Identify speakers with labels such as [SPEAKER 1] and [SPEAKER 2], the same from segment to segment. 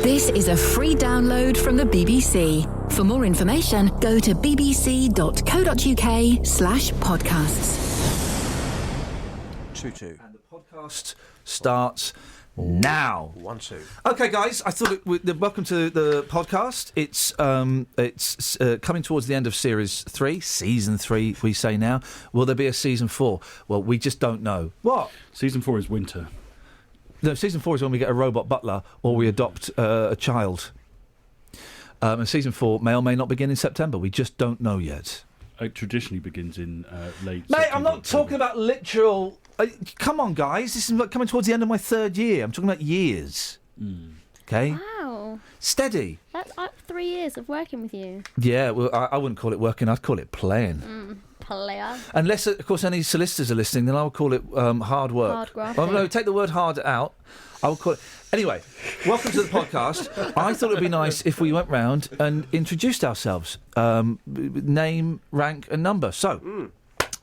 [SPEAKER 1] This is a free download from the BBC. For more information, go to bbc.co.uk/podcasts.
[SPEAKER 2] 2-2. And the podcast starts now.
[SPEAKER 3] 1-2.
[SPEAKER 2] Okay, guys, I thought welcome to the podcast. It's coming towards the end of Series 3, Season 3, we say now. Will there be a Season 4? Well, we just don't know. What?
[SPEAKER 4] Season 4 is winter.
[SPEAKER 2] No, Season 4 is when we get a robot butler or we adopt a child. And Season 4 may or may not begin in September. We just don't know yet.
[SPEAKER 4] It traditionally begins in late
[SPEAKER 2] Mate,
[SPEAKER 4] September,
[SPEAKER 2] I'm not talking about literal... come on, guys. This is coming towards the end of my third year. I'm talking about years. Okay?
[SPEAKER 5] Wow.
[SPEAKER 2] Steady.
[SPEAKER 5] That's 3 years of working with you.
[SPEAKER 2] Yeah, well, I wouldn't call it working. I'd call it playing.
[SPEAKER 5] Player.
[SPEAKER 2] Unless, of course, any solicitors are listening, then I would call it hard work.
[SPEAKER 5] Hard grafting.
[SPEAKER 2] Oh, no, take the word hard out. I would call it... Anyway, welcome to the podcast. I thought it would be nice if we went round and introduced ourselves. Name, rank and number. So...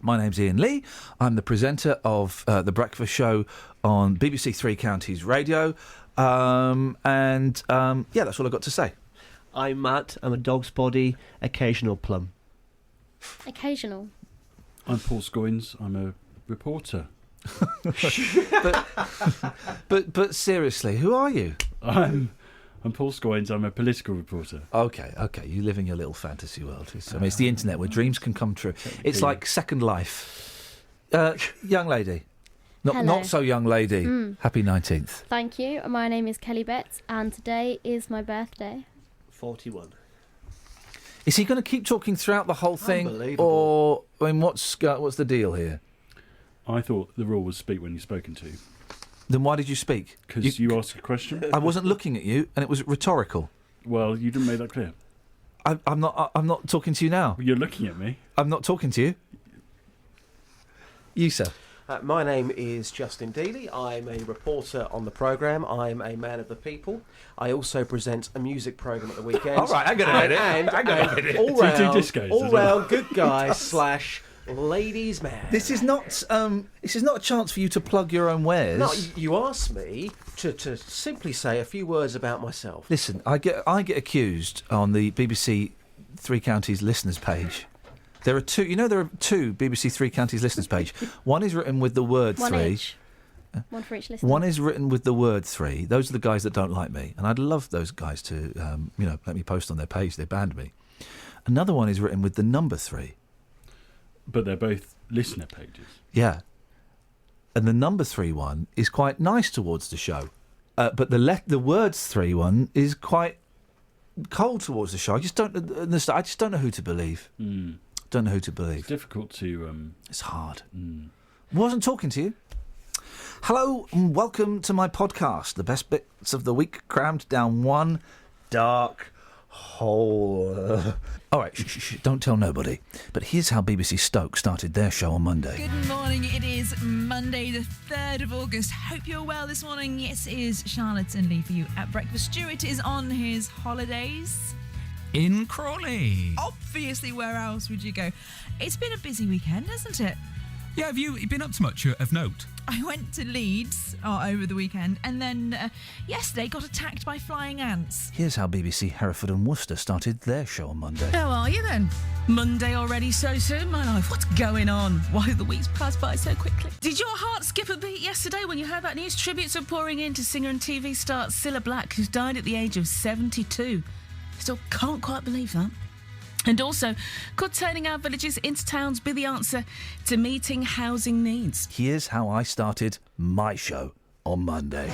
[SPEAKER 2] My name's Iain Lee. I'm the presenter of The Breakfast Show on BBC Three Counties Radio. Yeah, that's all I've got to say.
[SPEAKER 3] I'm Matt. I'm a dog's body, occasional plum.
[SPEAKER 5] Occasional.
[SPEAKER 4] I'm Paul Scoins. I'm a reporter.
[SPEAKER 2] But seriously, who are you?
[SPEAKER 4] I'm Paul Scoins. I'm a political reporter.
[SPEAKER 2] Okay, you live in your little fantasy world. It's the internet where dreams can come true. It's like Second Life. Young lady.
[SPEAKER 5] Hello.
[SPEAKER 2] Not so young lady. Happy 19th.
[SPEAKER 5] Thank you. My name is Kelly Betts, and today is my birthday.
[SPEAKER 3] 41.
[SPEAKER 2] Is he going to keep talking throughout the whole thing?
[SPEAKER 3] Unbelievable.
[SPEAKER 2] Or, I mean, what's the deal here?
[SPEAKER 4] I thought the rule was speak when you're spoken to.
[SPEAKER 2] Then why did you speak?
[SPEAKER 4] Because you asked a question.
[SPEAKER 2] I wasn't looking at you, and it was rhetorical.
[SPEAKER 4] Well, you didn't make that clear.
[SPEAKER 2] I'm not talking to you now.
[SPEAKER 4] You're looking at me.
[SPEAKER 2] I'm not talking to you. You, sir.
[SPEAKER 3] My name is Justin Dealey. I'm a reporter on the programme. I'm a man of the people. I also present a music programme at the weekend.
[SPEAKER 2] All right, I'm going to edit.
[SPEAKER 3] And
[SPEAKER 4] discos as
[SPEAKER 3] all
[SPEAKER 4] well.
[SPEAKER 3] round good guy / ladies man.
[SPEAKER 2] This is not a chance for you to plug your own wares.
[SPEAKER 3] No, you asked me to simply say a few words about myself.
[SPEAKER 2] Listen, I get accused on the BBC Three Counties listeners page. There are two BBC Three Counties listeners page. One is written with the word
[SPEAKER 5] One
[SPEAKER 2] 3.
[SPEAKER 5] each. One for each listener.
[SPEAKER 2] One is written with the word 3. Those are the guys that don't like me, and I'd love those guys to let me post on their page. They banned me. Another one is written with the number 3.
[SPEAKER 4] But they're both listener pages.
[SPEAKER 2] Yeah. And the number 3 one is quite nice towards the show. But the words 3 one is quite cold towards the show. I just don't know who to believe. Don't know who to believe.
[SPEAKER 4] It's difficult to...
[SPEAKER 2] It's hard. Wasn't talking to you. Hello and welcome to my podcast. The best bits of the week crammed down one dark hole. All right, shh, don't tell nobody. But here's how BBC Stoke started their show on Monday.
[SPEAKER 6] Good morning. It is Monday, the 3rd of August. Hope you're well this morning. Yes, it is Charlotte and Lee for you at breakfast. Stuart is on his holidays
[SPEAKER 7] in Crawley.
[SPEAKER 6] Obviously, where else would you go? It's been a busy weekend, hasn't it?
[SPEAKER 7] Yeah, have you been up to much of note?
[SPEAKER 6] I went to Leeds over the weekend, and then yesterday got attacked by flying ants.
[SPEAKER 2] Here's how BBC Hereford and Worcester started their show on Monday.
[SPEAKER 6] How are you then? Monday already so soon, my life. What's going on? Why the weeks pass by so quickly? Did your heart skip a beat yesterday when you heard that news? Tributes are pouring in to singer and TV star Cilla Black, who's died at the age of 72. Still can't quite believe that. And also, could turning our villages into towns be the answer to meeting housing needs?
[SPEAKER 2] Here's how I started my show on Monday.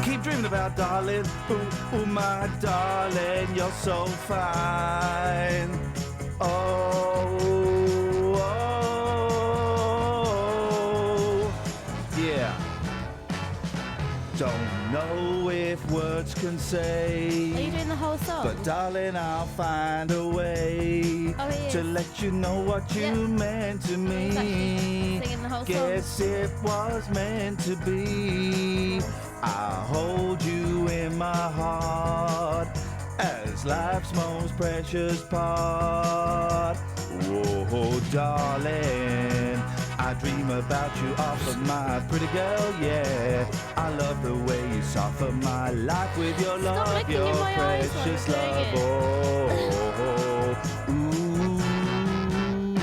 [SPEAKER 2] Keep dreaming about darling, ooh, my darling, you're so fine. Oh, yeah. Don't know if words can say.
[SPEAKER 5] Are you doing the whole song?
[SPEAKER 2] But darling, I'll find a way to let you know what you meant to me.
[SPEAKER 5] Singing the whole
[SPEAKER 2] Guess
[SPEAKER 5] song.
[SPEAKER 2] it was meant to be. I'll hold you in my heart as life's most precious part. Whoa, darling, I dream about you off of my pretty girl, yeah. I love the way you suffer my life with your
[SPEAKER 5] Stop
[SPEAKER 2] love,
[SPEAKER 5] looking
[SPEAKER 2] your
[SPEAKER 5] in my eyes while
[SPEAKER 2] precious
[SPEAKER 5] I'm doing
[SPEAKER 2] love.
[SPEAKER 5] it.
[SPEAKER 2] Oh, ooh.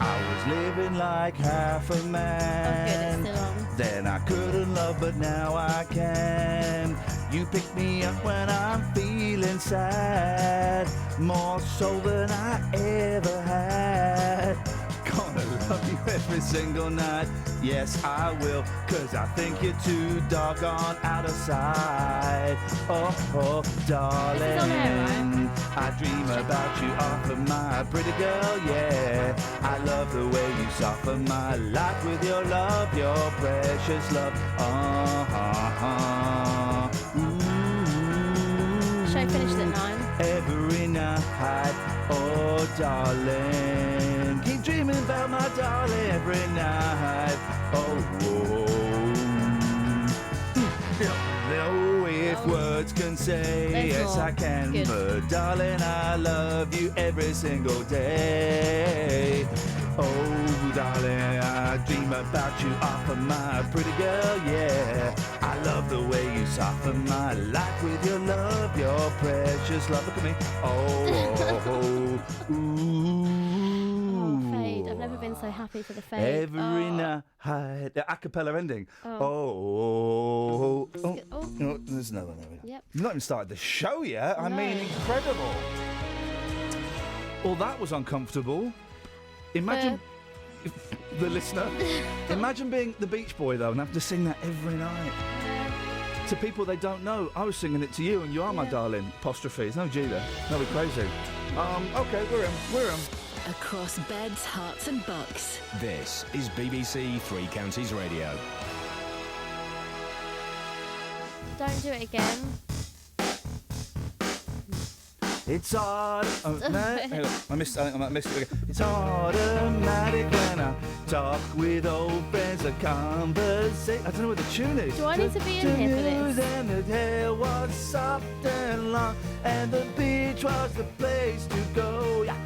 [SPEAKER 2] I was living like half a
[SPEAKER 5] Oh, good,
[SPEAKER 2] man.
[SPEAKER 5] it's still on.
[SPEAKER 2] Then I couldn't love, but now I can. You pick me up when I'm feeling sad, more so than I ever had. Gonna love you every single night. Yes, I will, 'cause I think you're too doggone out of sight. Oh, darling,
[SPEAKER 5] This is on air, right?
[SPEAKER 2] I dream about you often, my pretty girl, yeah. I love the way you suffer my life with your love, your precious love.
[SPEAKER 5] Show finishes at 9.
[SPEAKER 2] Every night, oh darling, keep dreaming about my darling every night. Oh, no, if words can say,
[SPEAKER 5] There's
[SPEAKER 2] yes
[SPEAKER 5] more.
[SPEAKER 2] I can,
[SPEAKER 5] Good.
[SPEAKER 2] but darling, I love you every single day. Oh, darling, I dream about you often, my pretty girl, yeah. I love the way you soften my life with your love, your precious love. Look at me. Oh, ooh.
[SPEAKER 5] Oh, fade. I've never been so happy for the fade.
[SPEAKER 2] Every night, the a cappella ending.
[SPEAKER 5] Oh.
[SPEAKER 2] Oh.
[SPEAKER 5] Oh.
[SPEAKER 2] No, there's another one there.
[SPEAKER 5] Yep.
[SPEAKER 2] You've not even started the show yet. I
[SPEAKER 5] No.
[SPEAKER 2] mean, incredible. Well, that was uncomfortable. Imagine, the listener, imagine being the Beach Boy, though, and having to sing that every night. To people they don't know. I was singing it to you, and you are my darling. Apostrophe. There's no G there. No, we're crazy. Okay, we're in.
[SPEAKER 1] Across beds, hearts and bucks.
[SPEAKER 8] This is BBC Three Counties Radio.
[SPEAKER 5] Don't do it again.
[SPEAKER 2] It's hard. Oh, no, hang on. I missed it again. It's automatic when I talk with old friends. A conversation. I don't know what the tune is.
[SPEAKER 5] Do I need to be in here for this?
[SPEAKER 2] And the hair was soft and long, and the beach was the place to go. Yeah.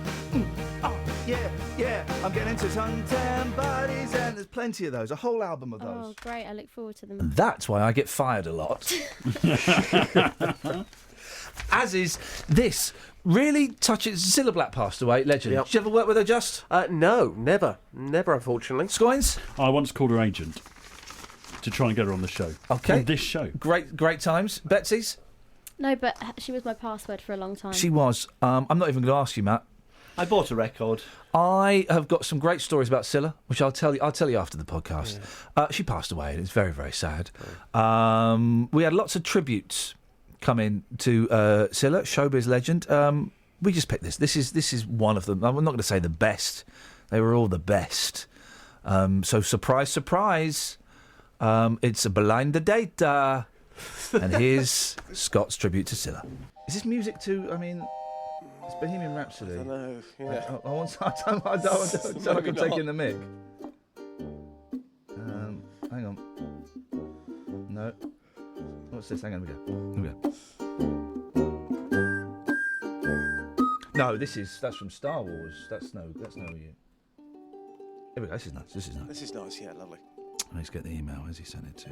[SPEAKER 2] Oh, yeah. I'm getting to suntan bodies, and there's plenty of those. A whole album of those.
[SPEAKER 5] Oh, great. I look forward to them.
[SPEAKER 2] That's why I get fired a lot. As is this. Really touches. Cilla Black passed away, legend.
[SPEAKER 3] Yep.
[SPEAKER 2] Did you ever work with her, Just?
[SPEAKER 3] No, never, unfortunately.
[SPEAKER 2] Scoins?
[SPEAKER 4] I once called her agent to try and get her on the show.
[SPEAKER 2] Okay.
[SPEAKER 4] On this show.
[SPEAKER 2] Great times. Betsy's?
[SPEAKER 5] No, but she was my password for a long time.
[SPEAKER 2] She was. I'm not even going to ask you, Matt.
[SPEAKER 3] I bought a record.
[SPEAKER 2] I have got some great stories about Cilla, which I'll tell you after the podcast. Yeah. She passed away, and it's very, very sad. We had lots of tributes come in to Cilla, showbiz legend. We just picked this. This is one of them. I'm not going to say the best. They were all the best. So surprise, it's a blind date. And here's Scott's tribute to Cilla. Is this music to? I mean, it's Bohemian Rhapsody.
[SPEAKER 3] I don't know. Yeah.
[SPEAKER 2] I don't sound like I'm taking the mic. Hang on. No. What's this? Hang on, here we go. No, that's from Star Wars. That's no you. Here we go. This is nice.
[SPEAKER 3] This is nice. Yeah, lovely.
[SPEAKER 2] Let's get the email. Where's he sent it to?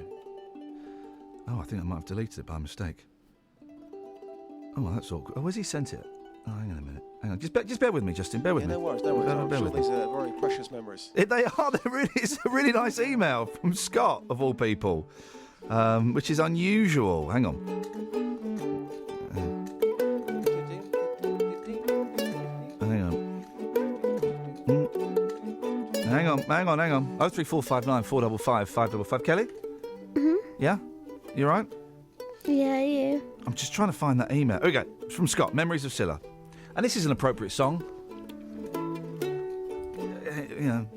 [SPEAKER 2] Oh, I think I might have deleted it by mistake. Oh, well, that's awkward. Oh, where's he sent it? Oh, hang on a minute. Hang on. Just bear with me, Justin. Bear with me.
[SPEAKER 3] No worries.
[SPEAKER 2] Bear
[SPEAKER 3] I'm sure
[SPEAKER 2] with me.
[SPEAKER 3] these are very precious memories.
[SPEAKER 2] They are. It's a really nice email from Scott, of all people, which is unusual. Hang on. Hang on. 03459 455 555. Kelly?
[SPEAKER 5] Mhm.
[SPEAKER 2] Yeah? You right?
[SPEAKER 5] Yeah, you.
[SPEAKER 2] I'm just trying to find that email. Okay, it's from Scott, Memories of Cilla. And this is an appropriate song. You know.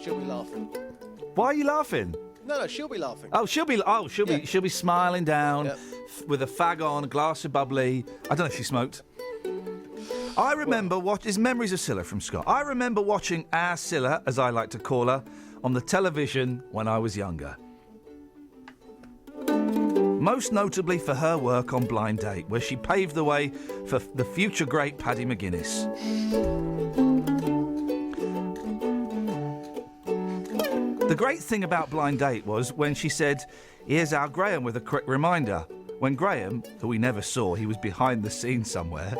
[SPEAKER 3] She'll be laughing.
[SPEAKER 2] Why are you laughing?
[SPEAKER 3] No, she'll be laughing.
[SPEAKER 2] She'll be smiling down with a fag on, a glass of bubbly. I don't know if she smoked. I remember Memories of Cilla from Scott. I remember watching our Cilla, as I like to call her, on the television when I was younger. Most notably for her work on Blind Date, where she paved the way for the future great Paddy McGuinness. The great thing about Blind Date was when she said, "Here's our Graham with a quick reminder." When Graham, who we never saw, he was behind the scenes somewhere,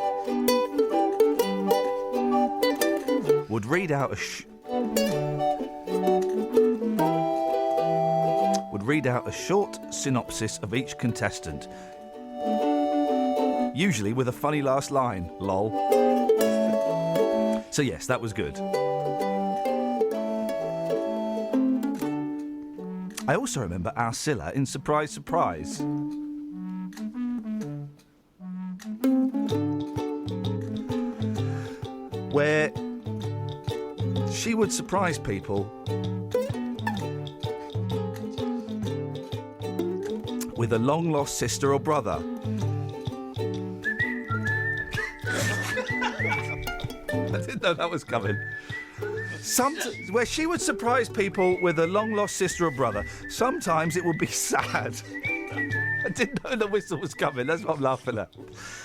[SPEAKER 2] would read out a short synopsis of each contestant, usually with a funny last line, lol. So yes, that was good. I also remember our Scylla in Surprise Surprise. Where she would surprise people with a long-lost sister or brother. I didn't know that was coming. Where she would surprise people with a long-lost sister or brother. Sometimes it would be sad. I didn't know the whistle was coming, that's what I'm laughing at.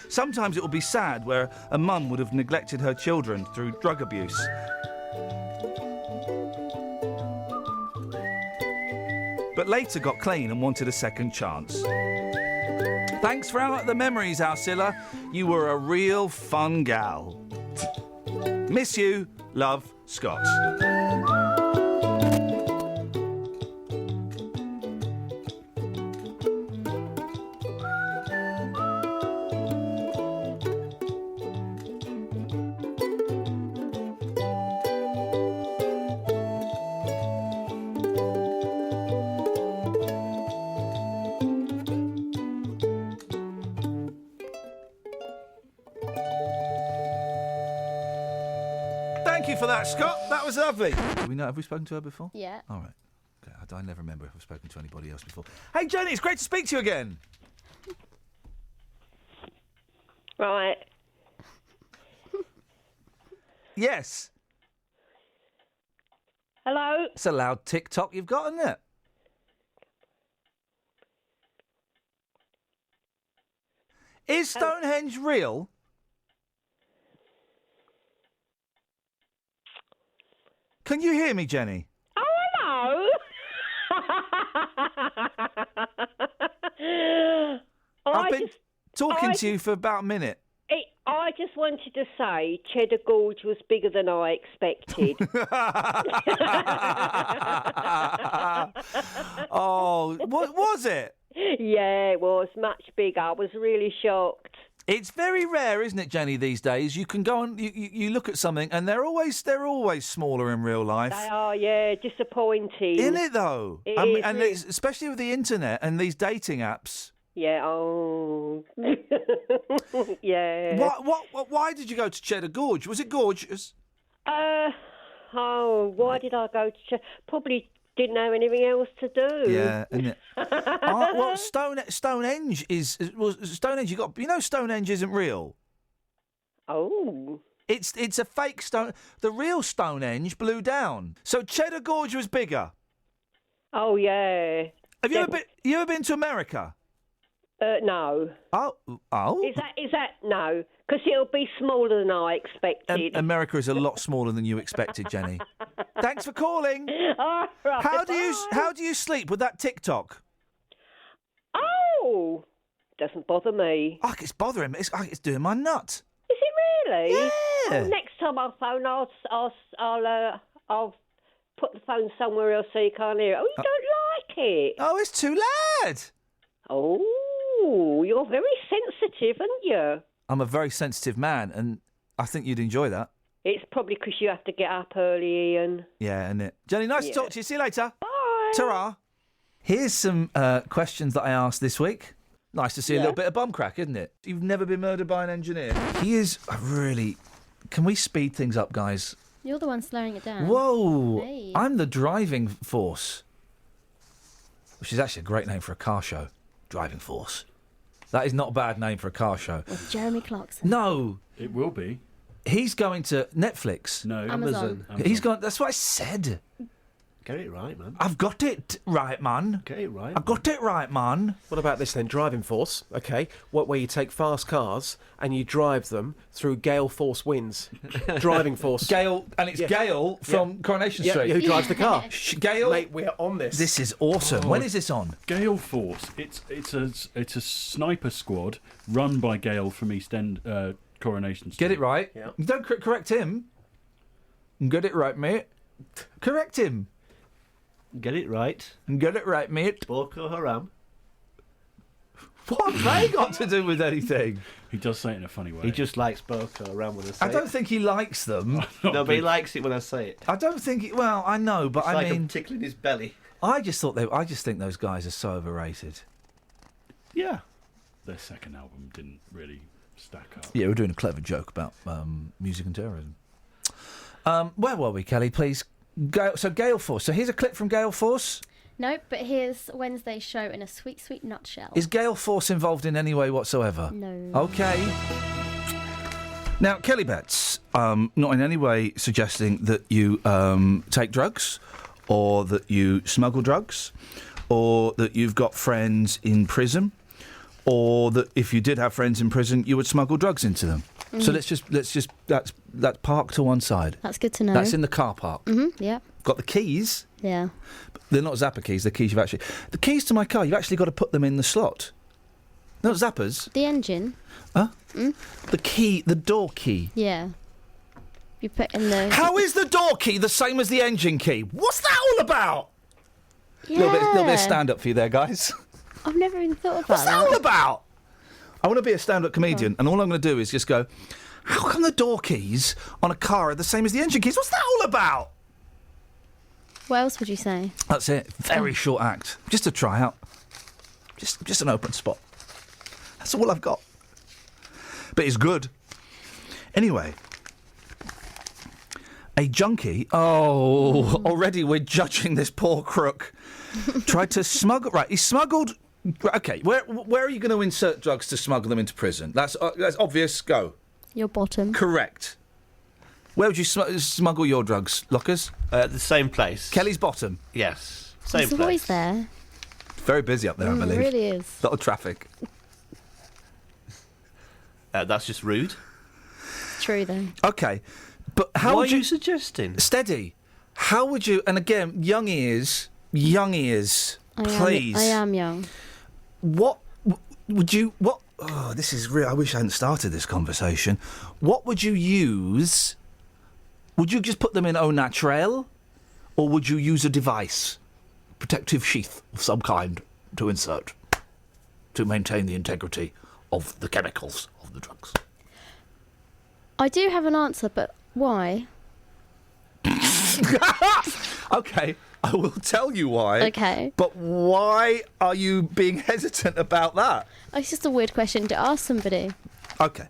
[SPEAKER 2] Sometimes it would be sad, where a mum would have neglected her children through drug abuse. But later got clean and wanted a second chance. Thanks for the memories, Alcilla. You were a real fun gal. Miss you. Love, Scott. Thank you for that, Scott. That was lovely. Do we know? Have we spoken to her before?
[SPEAKER 5] Yeah.
[SPEAKER 2] All right. Okay. I never remember if I've spoken to anybody else before. Hey, Jenny, it's great to speak to you again.
[SPEAKER 9] Right.
[SPEAKER 2] Yes.
[SPEAKER 9] Hello?
[SPEAKER 2] It's a loud TikTok you've got, isn't it? Is Stonehenge real? Can you hear me, Jenny?
[SPEAKER 9] Oh, hello.
[SPEAKER 2] I've been talking to you for about a minute.
[SPEAKER 9] I just wanted to say Cheddar Gorge was bigger than I expected.
[SPEAKER 2] Oh, what was it?
[SPEAKER 9] Yeah, it was much bigger. I was really shocked.
[SPEAKER 2] It's very rare, isn't it, Jenny, these days? You can go on, you look at something and they're always smaller in real life.
[SPEAKER 9] They are, yeah, disappointing.
[SPEAKER 2] Isn't it, though?
[SPEAKER 9] It is,
[SPEAKER 2] and
[SPEAKER 9] really.
[SPEAKER 2] it's, especially with the internet and these dating apps.
[SPEAKER 9] Yeah, oh. Yeah.
[SPEAKER 2] Why did you go to Cheddar Gorge? Was it gorgeous?
[SPEAKER 9] Why did I go to Cheddar? Probably didn't have anything else to do.
[SPEAKER 2] Yeah, isn't it? Well, Stonehenge is Stonehenge. Stonehenge isn't real.
[SPEAKER 9] Oh.
[SPEAKER 2] It's a fake stone. The real Stonehenge blew down. So Cheddar Gorge was bigger.
[SPEAKER 9] Oh yeah.
[SPEAKER 2] Have you ever been to America?
[SPEAKER 9] No.
[SPEAKER 2] Oh.
[SPEAKER 9] Is that no? Because it'll be smaller than I expected.
[SPEAKER 2] America is a lot smaller than you expected, Jenny. Thanks for calling.
[SPEAKER 9] All right,
[SPEAKER 2] How do you sleep with that TikTok?
[SPEAKER 9] Oh, doesn't bother me.
[SPEAKER 2] Oh, it's bothering me. It's doing my nut.
[SPEAKER 9] Is it really?
[SPEAKER 2] Yeah.
[SPEAKER 9] Oh, next time I phone, I'll put the phone somewhere else so you can't hear it. Oh, you don't like it?
[SPEAKER 2] Oh, it's too loud.
[SPEAKER 9] Oh, you're very sensitive, aren't you?
[SPEAKER 2] I'm a very sensitive man, and I think you'd enjoy that.
[SPEAKER 9] It's probably because you have to get up early, Ian.
[SPEAKER 2] Yeah, isn't it? Jenny, nice to talk to you. See you later.
[SPEAKER 9] Bye.
[SPEAKER 2] Ta-ra. Here's some questions that I asked this week. Nice to see a little bit of bum crack, isn't it? You've never been murdered by an engineer. He is a really... Can we speed things up, guys?
[SPEAKER 5] You're the one slowing it down.
[SPEAKER 2] Whoa.
[SPEAKER 5] Hey.
[SPEAKER 2] I'm the driving force. Which is actually a great name for a car show. Driving Force. That is not a bad name for a car show.
[SPEAKER 5] With Jeremy Clarkson.
[SPEAKER 2] No.
[SPEAKER 4] It will be.
[SPEAKER 2] He's going to Netflix.
[SPEAKER 4] No.
[SPEAKER 5] Amazon.
[SPEAKER 2] He's going... That's what I said.
[SPEAKER 10] Get it right, man.
[SPEAKER 2] I've got it right, man.
[SPEAKER 10] Get it right.
[SPEAKER 2] I've got it right, man.
[SPEAKER 3] What about this then? Driving force, okay? Where you take fast cars and you drive them through gale force winds. Driving force.
[SPEAKER 2] Gale, and it's Gale from Coronation Street.
[SPEAKER 3] Who drives the car?
[SPEAKER 2] Gale.
[SPEAKER 3] Mate, we're on this.
[SPEAKER 2] This is awesome. When is this on?
[SPEAKER 4] Gale Force. It's a sniper squad run by Gale from East End Coronation Street.
[SPEAKER 2] Get it right.
[SPEAKER 3] Yeah.
[SPEAKER 2] Don't correct him. Get it right, mate. Correct him.
[SPEAKER 10] Get it right.
[SPEAKER 2] Get it right, mate.
[SPEAKER 10] Boko Haram.
[SPEAKER 2] What have they got to do with anything?
[SPEAKER 4] He does say it in a funny way.
[SPEAKER 10] He just likes Boko Haram when I say
[SPEAKER 2] I don't think he likes them.
[SPEAKER 10] No, but he likes it when I say it.
[SPEAKER 2] I don't think. Well, I know, but
[SPEAKER 10] It's
[SPEAKER 2] I
[SPEAKER 10] like
[SPEAKER 2] mean,
[SPEAKER 10] I'm tickling his belly.
[SPEAKER 2] I just think those guys are so overrated.
[SPEAKER 4] Yeah. Their second album didn't really stack up.
[SPEAKER 2] Yeah, we're doing a clever joke about music and terrorism. Where were we, Kelly? Please. So Gale Force. So here's a clip from Gale Force.
[SPEAKER 5] Nope, but here's Wednesday's show in a sweet, sweet nutshell.
[SPEAKER 2] Is Gale Force involved in any way whatsoever?
[SPEAKER 5] No.
[SPEAKER 2] Okay. Now, Kelly Betts, not in any way suggesting that you take drugs, or that you smuggle drugs, or that you've got friends in prison, or that if you did have friends in prison, you would smuggle drugs into them. So let's just that's parked to one side.
[SPEAKER 5] That's good to know.
[SPEAKER 2] That's in the car park.
[SPEAKER 5] Yeah.
[SPEAKER 2] Got the keys.
[SPEAKER 5] Yeah.
[SPEAKER 2] They're not Zappa keys. The keys the keys to my car. You've actually got to put them in the slot. Not Zappa's.
[SPEAKER 5] The engine.
[SPEAKER 2] Huh? The key, the door key.
[SPEAKER 5] Yeah. You put in the.
[SPEAKER 2] How is the door key the same as the engine key? What's that all about?
[SPEAKER 5] Yeah.
[SPEAKER 2] Little bit of stand up for you there, guys.
[SPEAKER 5] I've never even thought about
[SPEAKER 2] What's that all about? I want to be a stand up comedian, and all I'm going to do is just go, how come the door keys on a car are the same as the engine keys? What's that all about?
[SPEAKER 5] What else would you say?
[SPEAKER 2] That's it. Very short act. Just to try out. Just an open spot. That's all I've got. But it's good. Anyway. A junkie. Oh, already we're judging this poor crook. Tried to smuggle. Right, he smuggled. Okay, where are you going to insert drugs to smuggle them into prison? That's obvious. Go.
[SPEAKER 5] Your bottom.
[SPEAKER 2] Correct. Where would you smuggle your drugs, Lockers?
[SPEAKER 10] The same place.
[SPEAKER 2] Kelly's bottom.
[SPEAKER 10] Yes. Same
[SPEAKER 5] It's
[SPEAKER 10] place.
[SPEAKER 5] always there.
[SPEAKER 2] Very busy up there, I believe.
[SPEAKER 5] It really is.
[SPEAKER 2] A lot of traffic.
[SPEAKER 10] That's just rude.
[SPEAKER 5] True, though.
[SPEAKER 2] Okay, but how
[SPEAKER 10] What
[SPEAKER 2] would
[SPEAKER 10] are you suggesting?
[SPEAKER 2] Steady. How would you? And again, young ears, please.
[SPEAKER 5] I am young.
[SPEAKER 2] What would you? What? Oh, this is real. I wish I hadn't started this conversation. What would you use? Would you just put them in au naturel, or would you use a device, protective sheath of some kind, to insert, to maintain the integrity of the chemicals of the drugs?
[SPEAKER 5] I do have an answer, but why?
[SPEAKER 2] Okay, I will tell you why.
[SPEAKER 5] Okay.
[SPEAKER 2] But why are you being hesitant about that?
[SPEAKER 5] Oh, it's just a weird question to ask somebody.
[SPEAKER 2] Okay.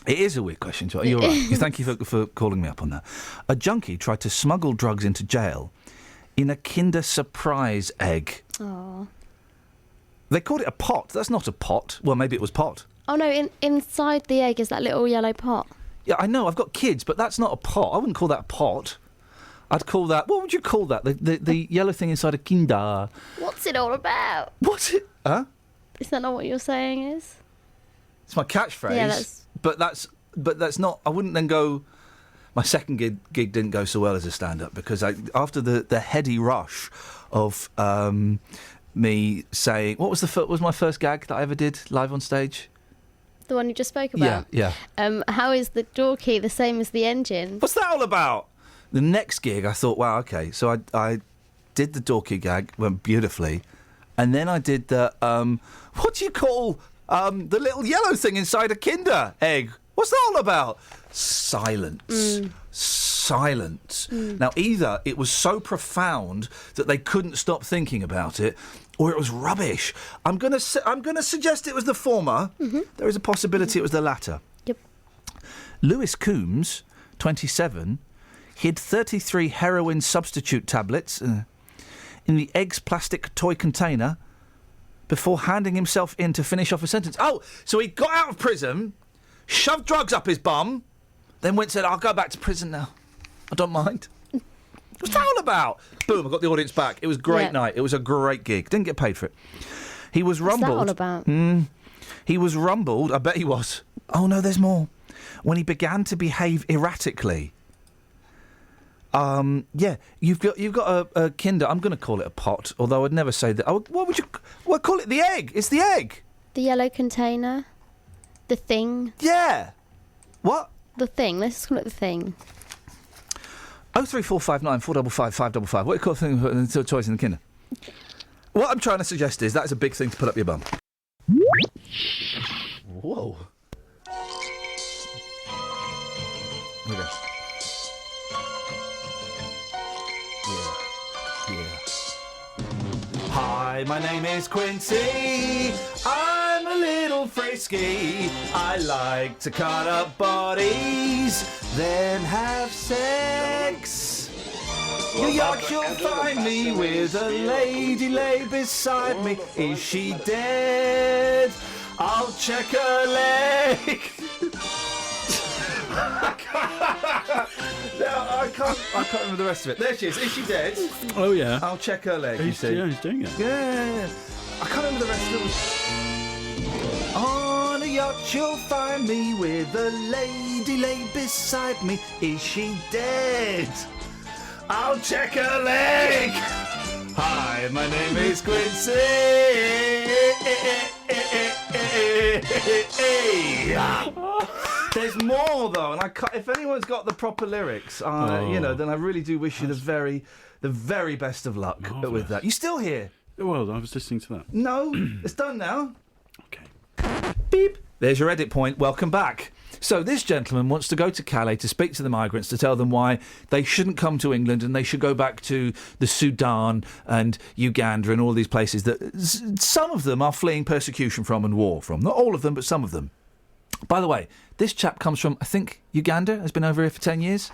[SPEAKER 2] It is a weird question to ask. You're right. Thank you for calling me up on that. A junkie tried to smuggle drugs into jail in a Kinder Surprise egg.
[SPEAKER 5] Oh.
[SPEAKER 2] They called it a pot. That's not a pot. Well, maybe it was pot.
[SPEAKER 5] Oh no! Inside the egg is that little yellow pot.
[SPEAKER 2] Yeah, I know. I've got kids, but that's not a pot. I wouldn't call that a pot. I'd call that. What would you call that? The yellow thing inside a Kinder.
[SPEAKER 5] What's it all about?
[SPEAKER 2] What's it? Huh?
[SPEAKER 5] Is that not what you're saying? Is?
[SPEAKER 2] It's my catchphrase.
[SPEAKER 5] Yeah, that's.
[SPEAKER 2] But that's not. I wouldn't then go. My second gig didn't go so well as a stand-up because after the heady rush of me saying what was my first gag that I ever did live on stage.
[SPEAKER 5] The one you just spoke about?
[SPEAKER 2] Yeah.
[SPEAKER 5] How is the door key the same as the engine?
[SPEAKER 2] What's that all about? The next gig, I thought, wow, okay. So I did the door key gag, went beautifully. And then I did the, what do you call the little yellow thing inside a Kinder egg? What's that all about? Silence. Silence. Now, either it was so profound that they couldn't stop thinking about it, or it was rubbish. I'm gonna suggest it was the former. There is a possibility it was the latter.
[SPEAKER 5] Yep.
[SPEAKER 2] Lewis Coombs, 27, hid 33 heroin substitute tablets in the egg's plastic toy container before handing himself in to finish off a sentence. Oh, so he got out of prison, shoved drugs up his bum, then said, I'll go back to prison now. I don't mind. What's that all about? Boom, I got the audience back. It was a great night. It was a great gig. Didn't get paid for it. He was rumbled.
[SPEAKER 5] What's that all about?
[SPEAKER 2] He was rumbled. I bet he was. Oh, no, there's more. When he began to behave erratically. You've got a Kinder. I'm going to call it a pot, although I'd never say that. What would you... Well, call it the egg. It's the egg.
[SPEAKER 5] The yellow container. The thing.
[SPEAKER 2] Yeah. What?
[SPEAKER 5] The thing. Let's just call it the thing.
[SPEAKER 2] 03459 455 555. What do you call the thing with the toys in the Kinder? What I'm trying to suggest is that is a big thing to put up your bum. Whoa. Here we go. Yeah. Hi, my name is Quincy. I'm a little frisky. I like to cut up bodies, then have sex. You'll find me with a lady lay beside me. Is she dead? I'll check her leg. I can't remember the rest of it. There she is. Is she dead?
[SPEAKER 4] Oh, yeah.
[SPEAKER 2] I'll check her leg, you see.
[SPEAKER 4] Yeah, he's doing it.
[SPEAKER 2] Yeah. I can't remember the rest of it. On a yacht you'll find me with a lady lay beside me. Is she dead? I'll check her leg. Hi, my name is Quincy. There's more though, and if anyone's got the proper lyrics, then I really do wish you the very best of luck with that. You still here?
[SPEAKER 4] Well, I was listening to that.
[SPEAKER 2] No, it's done now.
[SPEAKER 4] Okay.
[SPEAKER 2] Beep. There's your edit point. Welcome back. So this gentleman wants to go to Calais to speak to the migrants, to tell them why they shouldn't come to England and they should go back to the Sudan and Uganda and all these places that some of them are fleeing persecution from and war from. Not all of them, but some of them. By the way, this chap comes from, I think, Uganda, has been over here for 10 years.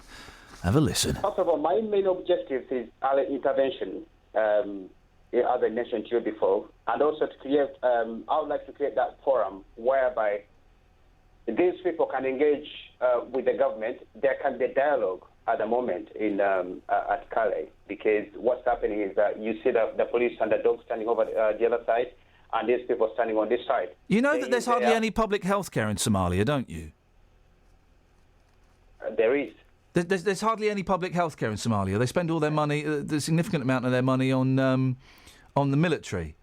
[SPEAKER 2] Have a listen.
[SPEAKER 11] First of all, my main objective is early intervention, as I mentioned to you before, and also to create, I would like to create that forum whereby these people can engage with the government. There can be a dialogue at the moment at Calais, because what's happening is that you see the police and the dogs standing over the other side, and these people standing on this side.
[SPEAKER 2] You know that there's hardly any public health care in Somalia, don't you?
[SPEAKER 11] There is.
[SPEAKER 2] There's hardly any public health care in Somalia. They spend all their money, the significant amount of their money, on the military.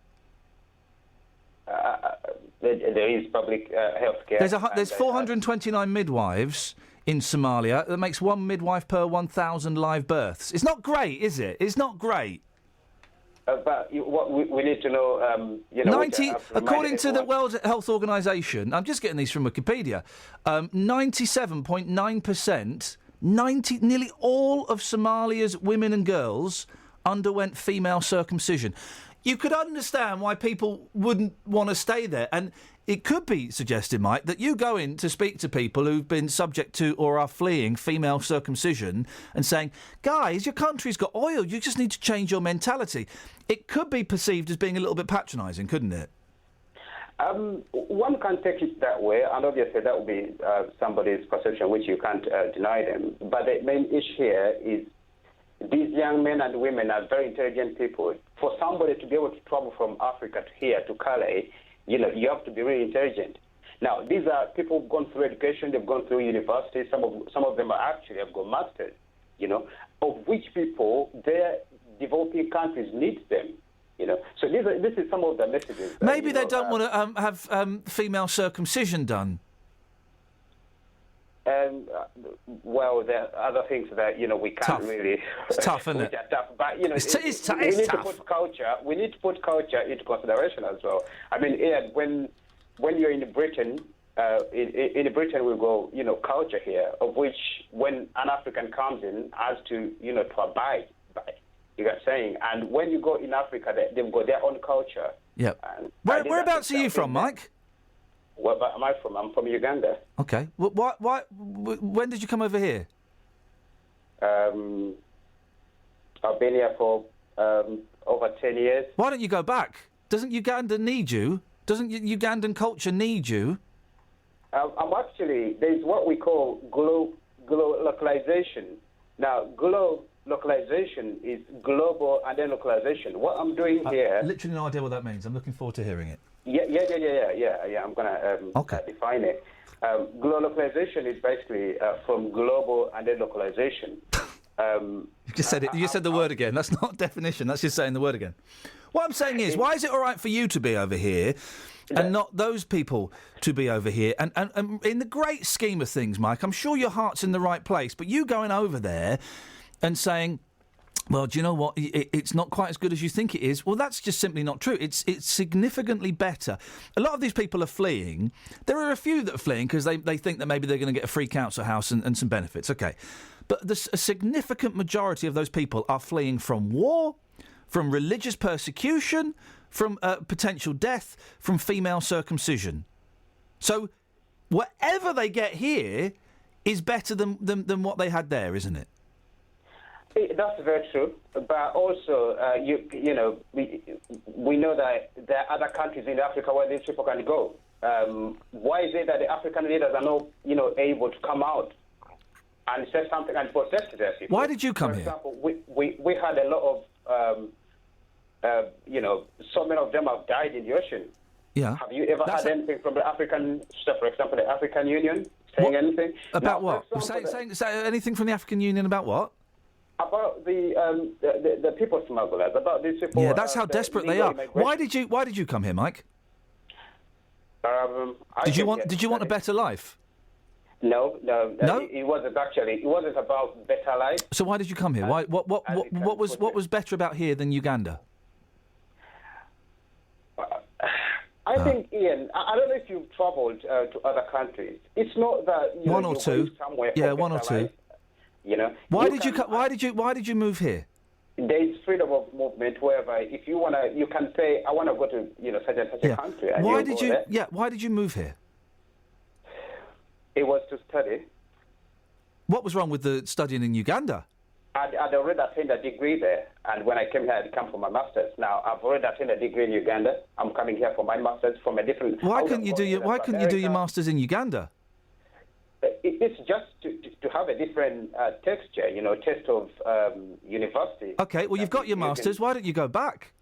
[SPEAKER 11] There is public health care.
[SPEAKER 2] There's 429 midwives in Somalia. That makes one midwife per 1,000 live births. It's not great, is it? It's not great.
[SPEAKER 11] But what we need to know,
[SPEAKER 2] 90, according to the World Health Organization, I'm just getting these from Wikipedia, 97.9%, nearly all of Somalia's women and girls underwent female circumcision. You could understand why people wouldn't want to stay there, and it could be suggested, Mike, that you go in to speak to people who've been subject to or are fleeing female circumcision and saying, guys, your country's got oil, you just need to change your mentality. It could be perceived as being a little bit patronising, couldn't it?
[SPEAKER 11] One can take it that way, and obviously that would be somebody's perception, which you can't deny them. But the main issue here is these young men and women are very intelligent people. For somebody to be able to travel from Africa to here, to Calais, you have to be really intelligent. Now, these are people who've gone through education, they've gone through university, some of them are actually have got masters, of which people their developing countries need them. So this is some of the messages.
[SPEAKER 2] Maybe they don't want to have female circumcision done.
[SPEAKER 11] Well, there are other things that we can't really.
[SPEAKER 2] It's tough, isn't it?
[SPEAKER 11] Which are tough, but
[SPEAKER 2] it's tough.
[SPEAKER 11] We need to put culture into consideration as well. I mean, when you're in Britain, in Britain we go, culture here, of which when an African comes in has to, to abide by. You got saying, and when you go in Africa, they've got their own culture.
[SPEAKER 2] Yep. Whereabouts are you from, Mike?
[SPEAKER 11] Where am I from? I'm from Uganda.
[SPEAKER 2] Okay. Why? When did you come over here?
[SPEAKER 11] I've been here for over 10 years.
[SPEAKER 2] Why don't you go back? Doesn't Uganda need you? Doesn't Ugandan culture need you?
[SPEAKER 11] I'm actually, there's what we call globalization. Now, localization is global and then localization. What I'm doing here...
[SPEAKER 2] Literally no idea what that means. I'm looking forward to hearing it.
[SPEAKER 11] Yeah. I'm going to define it. Global localization is basically from global and then localization.
[SPEAKER 2] You just said it. You said the word again. That's not a definition. That's just saying the word again. What I'm saying is, why is it all right for you to be over here and not those people to be over here? And in the great scheme of things, Mike, I'm sure your heart's in the right place, but you going over there and saying, well, do you know what? It's not quite as good as you think it is. Well, that's just simply not true. It's significantly better. A lot of these people are fleeing. There are a few that are fleeing because they think that maybe they're going to get a free council house and some benefits. OK. But a significant majority of those people are fleeing from war, from religious persecution, from potential death, from female circumcision. So whatever they get here is better than what they had there, isn't it?
[SPEAKER 11] That's very true, but also we know that there are other countries in Africa where these people can go. Why is it that the African leaders are not, able to come out and say something and protest their people?
[SPEAKER 2] Why did you come here?
[SPEAKER 11] For example, we had a lot of, so many of them have died in the ocean.
[SPEAKER 2] Yeah.
[SPEAKER 11] Have you ever had anything from the African, for example, the African Union saying anything
[SPEAKER 2] about what? Saying anything from the African Union about what?
[SPEAKER 11] About the people smugglers, about these people.
[SPEAKER 2] Yeah, that's how desperate they are. Why did you come here, Mike? Did you want a better life?
[SPEAKER 11] No. It wasn't actually. It wasn't about better life.
[SPEAKER 2] So why did you come here? Why? What was better about here than Uganda?
[SPEAKER 11] I think, Ian, I don't know if you've travelled to other countries. It's not that
[SPEAKER 2] one or two. Yeah, one or two.
[SPEAKER 11] Life,
[SPEAKER 2] Why did you move here?
[SPEAKER 11] There is freedom of movement whereby if you wanna, you can say, I want to go to such a country. And
[SPEAKER 2] why did you move here?
[SPEAKER 11] It was to study.
[SPEAKER 2] What was wrong with the studying in Uganda?
[SPEAKER 11] I'd already attained a degree there, and when I came here, I'd come for my master's. Now I've already attained a degree in Uganda. I'm coming here for my master's from a different.
[SPEAKER 2] Why couldn't you do your master's in Uganda?
[SPEAKER 11] It's just to have a different texture, taste of university.
[SPEAKER 2] Okay, well, you've got your master's. Why don't you go back?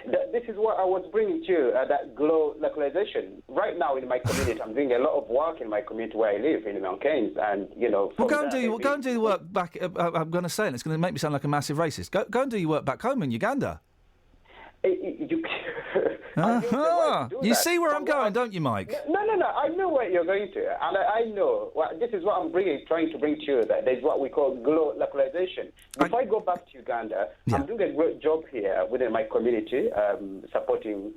[SPEAKER 11] This is what I was bringing to you, that global localization. Right now in my community, I'm doing a lot of work in my community where I live, in Mount Keynes, and, Well,
[SPEAKER 2] go and do the work back. I'm going to say it, it's going to make me sound like a massive racist. Go and do your work back home in Uganda. You see where I'm going, don't you, Mike?
[SPEAKER 11] No. I know where you're going to, and I know. This is what I'm trying to bring to you. That there's what we call global localization. If I go back to Uganda, I'm doing a great job here within my community, supporting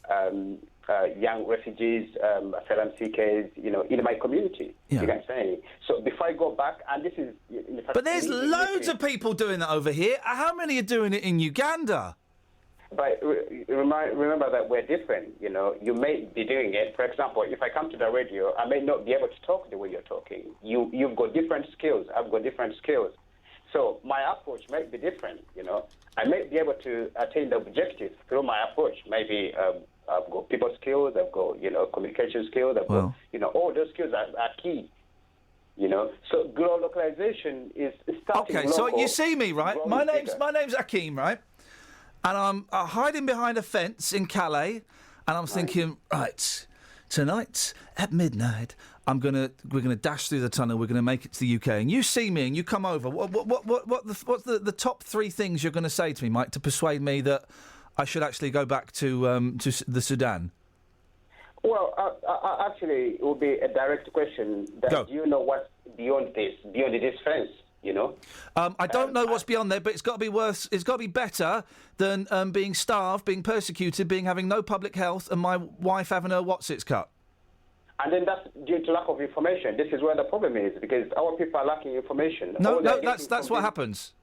[SPEAKER 11] young refugees, asylum seekers, in my community. You know what I'm saying? So before I go back, and this is...
[SPEAKER 2] But there's loads of people doing that over here. How many are doing it in Uganda?
[SPEAKER 11] But remember that we're different, You may be doing it. For example, if I come to the radio, I may not be able to talk the way you're talking. You've got different skills. I've got different skills. So my approach might be different, I may be able to attain the objective through my approach. Maybe I've got people skills, I've got, communication skills, I've got, all those skills are key. So global localization is starting
[SPEAKER 2] Okay, so you see me, right? My name's Akeem, right? And I'm hiding behind a fence in Calais, and I'm thinking, right, tonight at midnight, we're gonna dash through the tunnel. We're gonna make it to the UK. And you see me, and you come over. What's the top three things you're going to say to me, Mike, to persuade me that I should actually go back to the Sudan?
[SPEAKER 11] Well, actually, it would be a direct question. Do you know what's beyond this fence?
[SPEAKER 2] I don't know what's beyond there, but it's got to be worse. It's got to be better than being starved, being persecuted, having no public health, and my wife having her whatsits cut.
[SPEAKER 11] And then that's due to lack of information. This is where the problem is, because our people are lacking information.
[SPEAKER 2] No, that's what happens.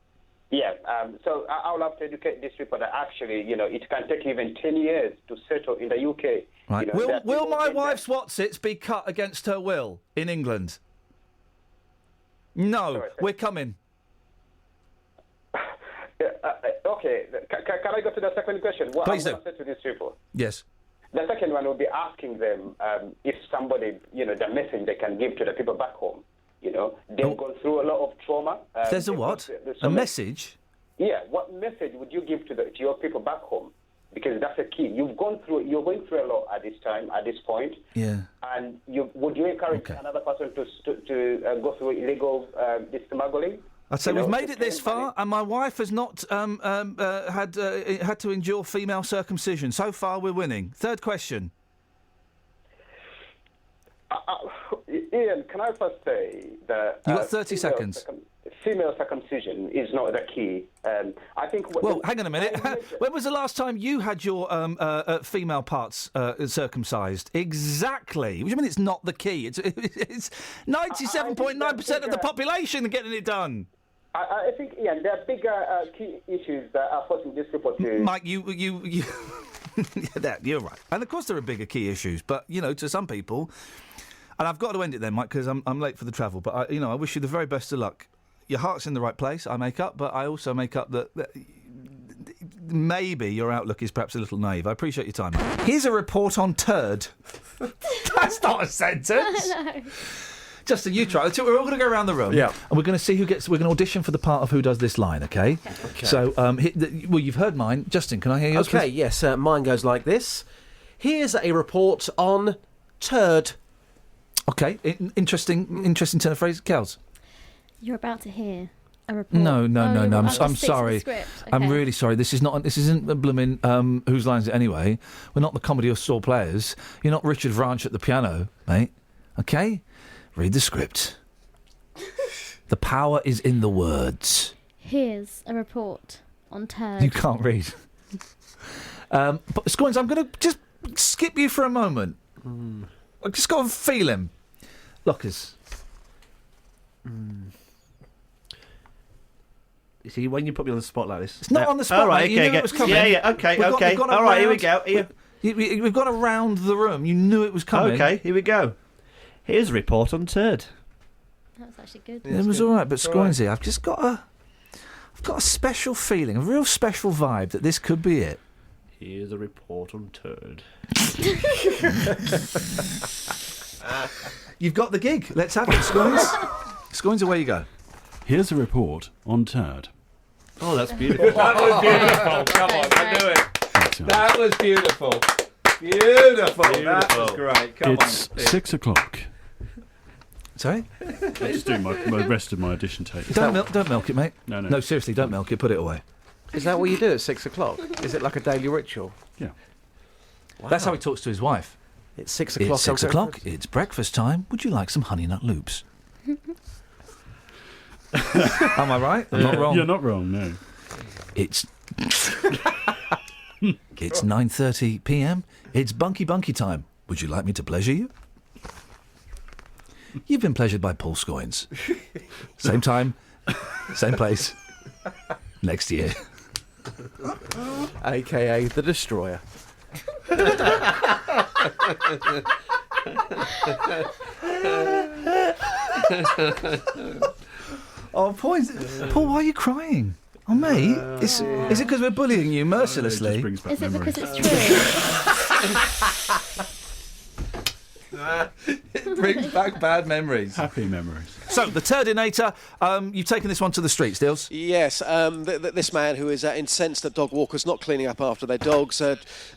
[SPEAKER 11] Yeah. So I would love to educate these people that actually, it can take even 10 years to settle in the UK.
[SPEAKER 2] Right. Will my wife's whatsits be cut against her will in England? No, we're coming.
[SPEAKER 11] Okay, can I go to the second question? What
[SPEAKER 2] Please
[SPEAKER 11] I'm
[SPEAKER 2] do.
[SPEAKER 11] going to say to these people?
[SPEAKER 2] Yes.
[SPEAKER 11] The second one will be asking them if somebody, the message they can give to the people back home, You know, they've gone through a lot of trauma.
[SPEAKER 2] There's a what? A message?
[SPEAKER 11] Yeah. What message would you give to your people back home? Because that's a key. You're going through a lot at this point.
[SPEAKER 2] Yeah.
[SPEAKER 11] And would you encourage another person to go through illegal smuggling?
[SPEAKER 2] I'd say we've made it this far, and my wife has not had to endure female circumcision. So far, we're winning. Third question.
[SPEAKER 11] Ian, can I first say that
[SPEAKER 2] You've got 30 seconds.
[SPEAKER 11] Female circumcision is not the key. I think.
[SPEAKER 2] Well, hang on a minute. When was the last time you had your female parts circumcised? Exactly. What do you mean it's not the key? It's 97.9% of the population getting it done.
[SPEAKER 11] I think, Ian, there are bigger key issues that are forcing this report to...
[SPEAKER 2] Mike, you you're right. And of course there are bigger key issues, but, you know, to some people... And I've got to end it then, Mike, because I'm late for the travel, but, I wish you the very best of luck. Your heart's in the right place, I make up, but I also make up that maybe your outlook is perhaps a little naive. I appreciate your time, Mike. Here's a report on turd. That's not a sentence.
[SPEAKER 5] No.
[SPEAKER 2] Justin, you try. We're all going to go around the room.
[SPEAKER 3] Yeah.
[SPEAKER 2] And we're going to see who gets... We're going to audition for the part of who does this line, OK?
[SPEAKER 3] Okay.
[SPEAKER 2] So, well, you've heard mine. Justin, can I hear yours?
[SPEAKER 3] Okay, yes. Mine goes like this. Here's a report on turd.
[SPEAKER 2] OK. Interesting turn of phrase. Kels?
[SPEAKER 5] You're about to hear a report.
[SPEAKER 2] No. I'm
[SPEAKER 5] Sticks to the
[SPEAKER 2] sorry.
[SPEAKER 5] script.
[SPEAKER 2] I'm
[SPEAKER 5] Okay.
[SPEAKER 2] really sorry. This isn't a blooming Whose Line Is It Anyway? We're not the Comedy or Store Players. You're not Richard Vranch at the piano, mate. OK? Read the script. The power is in the words.
[SPEAKER 5] Here's a report on turd.
[SPEAKER 2] You can't read. But Scoins, I'm going to just skip you for a moment. I've just got a feeling. Lockers.
[SPEAKER 10] You see, when you put me on the spot like this...
[SPEAKER 2] It's not on the spot,
[SPEAKER 10] all right,
[SPEAKER 2] mate. You
[SPEAKER 10] okay,
[SPEAKER 2] knew it was coming.
[SPEAKER 10] Yeah, okay.
[SPEAKER 2] We've got
[SPEAKER 10] All right, here we go.
[SPEAKER 2] We've got around the room. You knew it was coming.
[SPEAKER 10] Okay, here we go. Here's a report on turd.
[SPEAKER 5] That was actually good.
[SPEAKER 2] It was all right, but Scoinsy, I've got a special feeling, a real special vibe that this could be it.
[SPEAKER 10] Here's a report on turd.
[SPEAKER 2] You've got the gig. Let's have it, Scoins. Scoins, away you go.
[SPEAKER 4] Here's a report on turd.
[SPEAKER 10] Oh, that's beautiful.
[SPEAKER 2] That was beautiful. Come on, I knew it. That was beautiful. Beautiful. That was great. Come
[SPEAKER 4] It's 6 o'clock.
[SPEAKER 2] Sorry?
[SPEAKER 4] I'm just doing my rest of my audition tape.
[SPEAKER 2] Don't milk it, mate.
[SPEAKER 4] No.
[SPEAKER 2] Seriously, don't milk it. Put it away.
[SPEAKER 3] Is that what you do at 6 o'clock? Is it like a daily ritual?
[SPEAKER 4] Yeah.
[SPEAKER 3] Wow.
[SPEAKER 2] That's how he talks to his wife.
[SPEAKER 3] It's 6 o'clock.
[SPEAKER 2] It's 6 o'clock. It's breakfast time. Would you like some honey nut loops? Am I right? I'm not wrong.
[SPEAKER 4] You're not wrong, no.
[SPEAKER 2] It's 9:30 p.m. It's bunky time. Would you like me to pleasure you? You've been pleasured by Paul Scoins. Same time, same place, next year.
[SPEAKER 3] AKA the Destroyer.
[SPEAKER 2] Oh, Paul, why are you crying? Oh, mate, is it because we're bullying you mercilessly?
[SPEAKER 4] It brings back
[SPEAKER 5] Is it
[SPEAKER 4] memories.
[SPEAKER 5] because it's true?
[SPEAKER 2] It brings back bad memories.
[SPEAKER 4] Happy memories.
[SPEAKER 2] So, the Turdinator, you've taken this one to the streets, Dills.
[SPEAKER 12] Yes, this man who is incensed at dog walkers not cleaning up after their dogs,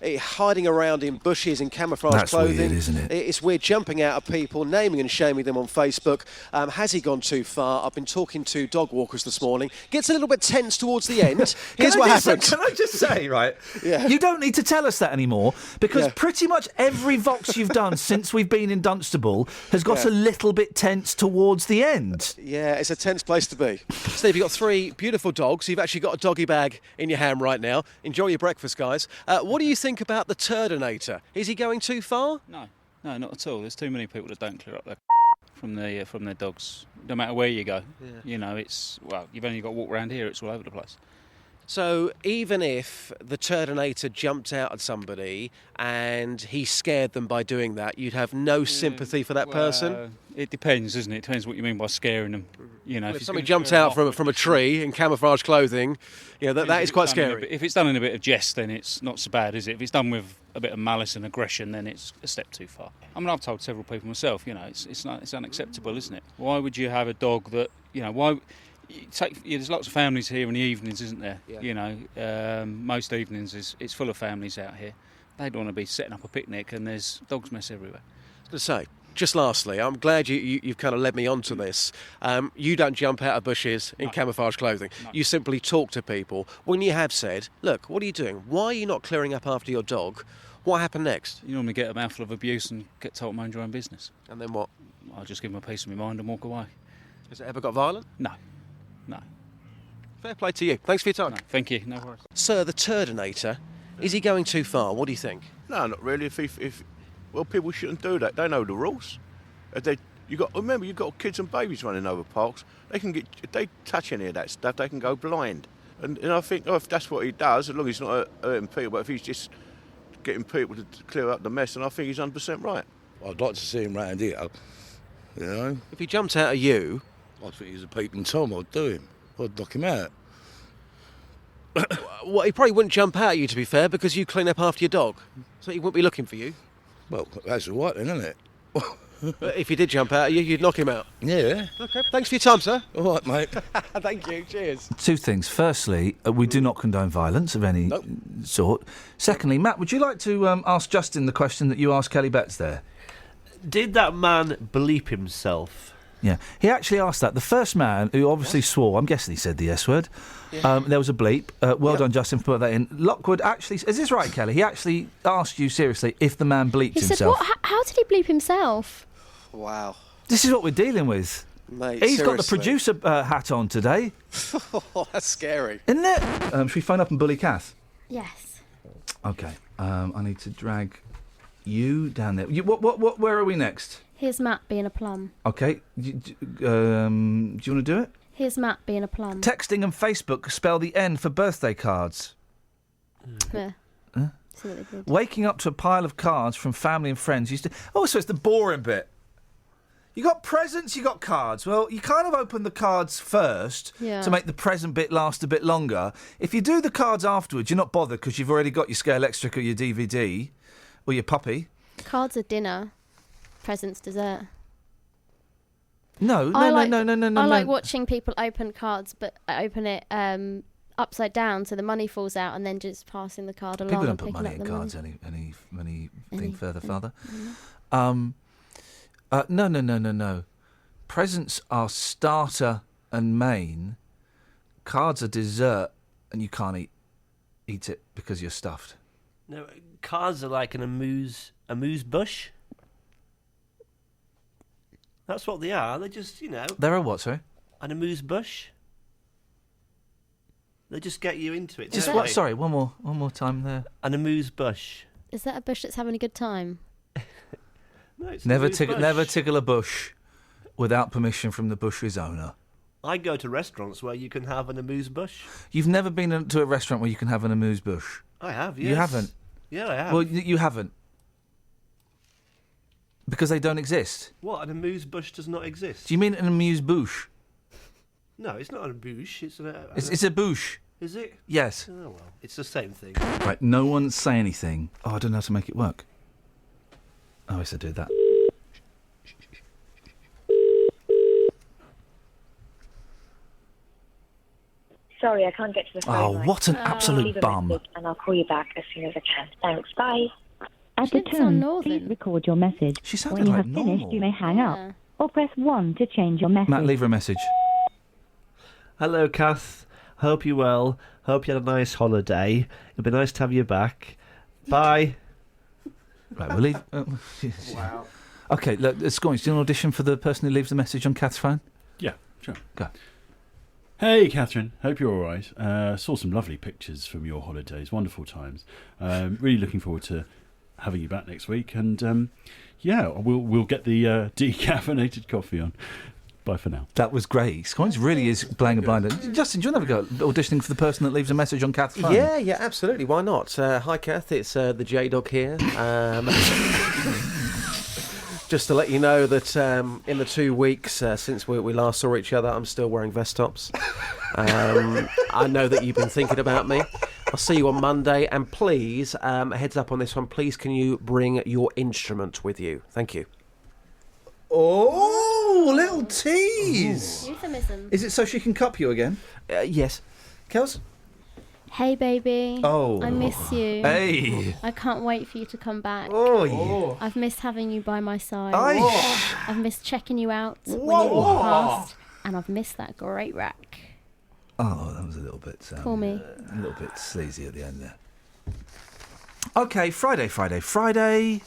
[SPEAKER 12] hiding around in bushes in camouflage
[SPEAKER 2] That's
[SPEAKER 12] clothing.
[SPEAKER 2] weird, isn't it?
[SPEAKER 12] It's weird, jumping out at people, naming and shaming them on Facebook. Has he gone too far? I've been talking to dog walkers this morning. Gets a little bit tense towards the end. Here's what happened.
[SPEAKER 2] Can I just say, right?
[SPEAKER 12] Yeah.
[SPEAKER 2] You don't need to tell us that anymore, because
[SPEAKER 12] Yeah.
[SPEAKER 2] pretty much every Vox you've done since we've been in Dunstable has got a little bit tense towards the end.
[SPEAKER 12] Yeah, it's a tense place to be. Steve, you've got 3 beautiful dogs. You've actually got a doggy bag in your hand right now. Enjoy your breakfast, guys. What do you think about the Turdinator? Is he going too far?
[SPEAKER 13] No, not at all. There's too many people that don't clear up their from their dogs. No matter where you go, you know, you've only got to walk around here. It's all over the place.
[SPEAKER 12] So even if the Turdinator jumped out at somebody and he scared them by doing that, you'd have no sympathy for that person?
[SPEAKER 13] It depends, doesn't it? It depends what you mean by scaring them. You know,
[SPEAKER 12] Well,
[SPEAKER 13] if
[SPEAKER 12] if
[SPEAKER 13] he's
[SPEAKER 12] somebody
[SPEAKER 13] gonna
[SPEAKER 12] jumped
[SPEAKER 13] scare 'em
[SPEAKER 12] out
[SPEAKER 13] off,
[SPEAKER 12] from a tree in camouflage clothing, that is quite scary.
[SPEAKER 13] If it's done in a bit of jest, then it's not so bad, is it? If it's done with a bit of malice and aggression, then it's a step too far. I mean, I've told several people myself, it's unacceptable, isn't it? Why would you have a dog that, there's lots of families here in the evenings, isn't there?
[SPEAKER 12] Yeah.
[SPEAKER 13] Most evenings it's full of families out here. They don't want to be setting up a picnic and there's dogs mess everywhere.
[SPEAKER 12] I was going to say, just lastly, I'm glad you've kind of led me on to this. You don't jump out of bushes in camouflage clothing.
[SPEAKER 13] No.
[SPEAKER 12] You simply talk to people. When you have said, look, what are you doing? Why are you not clearing up after your dog? What happened next?
[SPEAKER 13] You normally get a mouthful of abuse and get told to mind your own business.
[SPEAKER 12] And then what?
[SPEAKER 13] I'll just give them a piece of my mind and walk away.
[SPEAKER 12] Has it ever got violent?
[SPEAKER 13] No.
[SPEAKER 12] Fair play to you. Thanks for your time.
[SPEAKER 13] No, thank you. No worries.
[SPEAKER 12] Sir, the Turdinator, is he going too far? What do you think?
[SPEAKER 14] No, not really. If people shouldn't do that. They know the rules. Remember, you've got kids and babies running over parks. If they touch any of that stuff, they can go blind. And I think, if that's what he does, as long as he's not hurting people, but if he's just getting people to clear up the mess, then I think he's 100% right.
[SPEAKER 15] I'd like to see him round here,
[SPEAKER 12] If he jumped out at you...
[SPEAKER 15] I think he's a peeping Tom. I'd do him. I'd knock him out.
[SPEAKER 12] Well, he probably wouldn't jump out at you, to be fair, because you clean up after your dog. So he wouldn't be looking for you.
[SPEAKER 15] Well, that's all right then, isn't it?
[SPEAKER 12] But if he did jump out at you, you'd knock him out.
[SPEAKER 15] Yeah.
[SPEAKER 12] OK, thanks for your time, sir.
[SPEAKER 15] All right, mate.
[SPEAKER 12] Thank you, cheers.
[SPEAKER 2] Two things. Firstly, we do not condone violence of any sort. Secondly, Matt, would you like to ask Justin the question that you asked Kelly Betts there?
[SPEAKER 10] Did that man bleep himself?
[SPEAKER 2] Yeah, he actually asked that. The first man who obviously swore, I'm guessing he said the S word. Yeah. There was a bleep. Well done, Justin, for putting that in. Lockwood actually, is this right, Kelly? He actually asked you seriously if the man bleeped
[SPEAKER 5] He
[SPEAKER 2] himself.
[SPEAKER 5] said, what? How did he bleep himself?
[SPEAKER 12] Wow.
[SPEAKER 2] This is what we're dealing with.
[SPEAKER 12] Mate,
[SPEAKER 2] He's got the
[SPEAKER 12] seriously.
[SPEAKER 2] producer hat on today.
[SPEAKER 12] That's scary.
[SPEAKER 2] Isn't it? Should we phone up and bully Kath?
[SPEAKER 5] Yes.
[SPEAKER 2] OK. I need to drag you down there. Where are we next?
[SPEAKER 5] Here's Matt being a plum.
[SPEAKER 2] OK. Do you want to do it?
[SPEAKER 5] Here's Matt being a plum.
[SPEAKER 2] Texting and Facebook spell the N for birthday cards.
[SPEAKER 5] Yeah. See what they did.
[SPEAKER 2] Waking up to a pile of cards from family and friends used to... Oh, so it's the boring bit. You got presents, you got cards. Well, you kind of open the cards first to make the present bit last a bit longer. If you do the cards afterwards, you're not bothered because you've already got your Scale Extric or your DVD or your puppy.
[SPEAKER 5] Cards are dinner. Presents dessert.
[SPEAKER 2] No.
[SPEAKER 5] I like watching people open cards, but I open it upside down so the money falls out and then just passing the card along.
[SPEAKER 2] People don't
[SPEAKER 5] and
[SPEAKER 2] put
[SPEAKER 5] picking
[SPEAKER 2] money
[SPEAKER 5] up
[SPEAKER 2] in
[SPEAKER 5] the
[SPEAKER 2] cards
[SPEAKER 5] money.
[SPEAKER 2] anything further. No. Presents are starter and main. Cards are dessert, and you can't eat it because you're stuffed.
[SPEAKER 10] No, cards are like an amuse bush. That's what they are. They're just,
[SPEAKER 2] They're a what, sorry?
[SPEAKER 10] An amuse bush. They just get you into it.
[SPEAKER 2] Just
[SPEAKER 10] don't
[SPEAKER 2] what?
[SPEAKER 10] they?
[SPEAKER 2] Sorry, one more time there.
[SPEAKER 10] An amuse bush.
[SPEAKER 5] Is that a bush that's having a good time?
[SPEAKER 10] No, it's
[SPEAKER 2] Never
[SPEAKER 10] bush.
[SPEAKER 2] tickle a bush without permission from the bush's owner.
[SPEAKER 10] I go to restaurants where you can have an amuse bush.
[SPEAKER 2] You've never been to a restaurant where you can have an amuse bush?
[SPEAKER 10] I have, yes.
[SPEAKER 2] You haven't?
[SPEAKER 10] Yeah, I have.
[SPEAKER 2] Well, you haven't. Because they don't exist.
[SPEAKER 10] What, an amuse bush does not exist?
[SPEAKER 2] Do you mean an amuse bush?
[SPEAKER 10] No, it's not a bush. It's
[SPEAKER 2] a bush.
[SPEAKER 10] Is it?
[SPEAKER 2] Yes.
[SPEAKER 10] Oh, well, it's the same thing.
[SPEAKER 2] Right, no one say anything. Oh, I don't know how to make it work. Oh, yes, I did that.
[SPEAKER 16] Sorry, I can't get to the phone.
[SPEAKER 2] Oh,
[SPEAKER 16] line.
[SPEAKER 2] what an absolute
[SPEAKER 16] Leave a
[SPEAKER 2] bum.
[SPEAKER 16] message and I'll call you back as soon as I can. Thanks, bye.
[SPEAKER 17] At the tone, please record your message.
[SPEAKER 2] She
[SPEAKER 17] When
[SPEAKER 2] sounded
[SPEAKER 17] you
[SPEAKER 2] like
[SPEAKER 17] have
[SPEAKER 2] normal.
[SPEAKER 17] finished, you may hang up or press 1 to change your message.
[SPEAKER 2] Matt, leave her a message.
[SPEAKER 10] Hello, Kath. Hope you're well. Hope you had a nice holiday. It'll be nice to have you back. Bye.
[SPEAKER 2] Right, we'll leave... wow. OK, look, Scoins, do you want to audition for the person who leaves the message on Kath's phone?
[SPEAKER 4] Yeah, sure.
[SPEAKER 2] Go.
[SPEAKER 4] Hey, Catherine. Hope you're all right. Saw some lovely pictures from your holidays. Wonderful times. Really looking forward to having you back next week. And, we'll get the decaffeinated coffee on. Bye for now.
[SPEAKER 2] That was great. Scoins really is playing a blinder. Justin, do you want to have a go auditioning for the person that leaves a message on Kath's phone?
[SPEAKER 3] Yeah, absolutely. Why not? Hi, Kath. It's the J-Dog here. Just to let you know that in the 2 weeks since we last saw each other, I'm still wearing vest tops. I know that you've been thinking about me. I'll see you on Monday. And please, heads up on this one, please can you bring your instrument with you? Thank you.
[SPEAKER 2] Oh, little tease.
[SPEAKER 5] Euphemism.
[SPEAKER 2] Is it so she can cup you again?
[SPEAKER 3] Yes.
[SPEAKER 2] Kels?
[SPEAKER 5] Hey, baby.
[SPEAKER 2] Oh.
[SPEAKER 5] I miss you.
[SPEAKER 2] Hey.
[SPEAKER 5] I can't wait for you to come back.
[SPEAKER 2] Oh, yeah.
[SPEAKER 5] I've missed having you by my side.
[SPEAKER 2] Aye.
[SPEAKER 5] I've missed checking you out when you
[SPEAKER 2] Whoa.
[SPEAKER 5] walk past. And I've missed that great rack.
[SPEAKER 2] Oh, that was a little bit...
[SPEAKER 5] Call me.
[SPEAKER 2] A little bit sleazy at the end there. OK, Friday.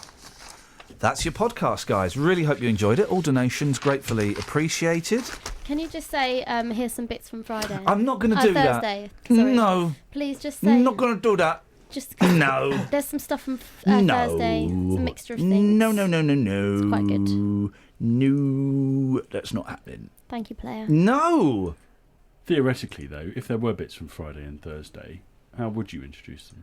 [SPEAKER 2] That's your podcast, guys. Really hope you enjoyed it. All donations gratefully appreciated.
[SPEAKER 5] Can you just say, here's some bits from Friday?
[SPEAKER 2] I'm not going to do that.
[SPEAKER 5] Thursday. Sorry.
[SPEAKER 2] No.
[SPEAKER 5] Please just say...
[SPEAKER 2] Not going to do that.
[SPEAKER 5] Just
[SPEAKER 2] no.
[SPEAKER 5] There's some stuff from
[SPEAKER 2] No.
[SPEAKER 5] Thursday. It's a mixture of things.
[SPEAKER 2] No.
[SPEAKER 5] It's quite good.
[SPEAKER 2] No, that's not happening.
[SPEAKER 5] Thank you, player.
[SPEAKER 2] No.
[SPEAKER 4] Theoretically, though, if there were bits from Friday and Thursday, how would you introduce them?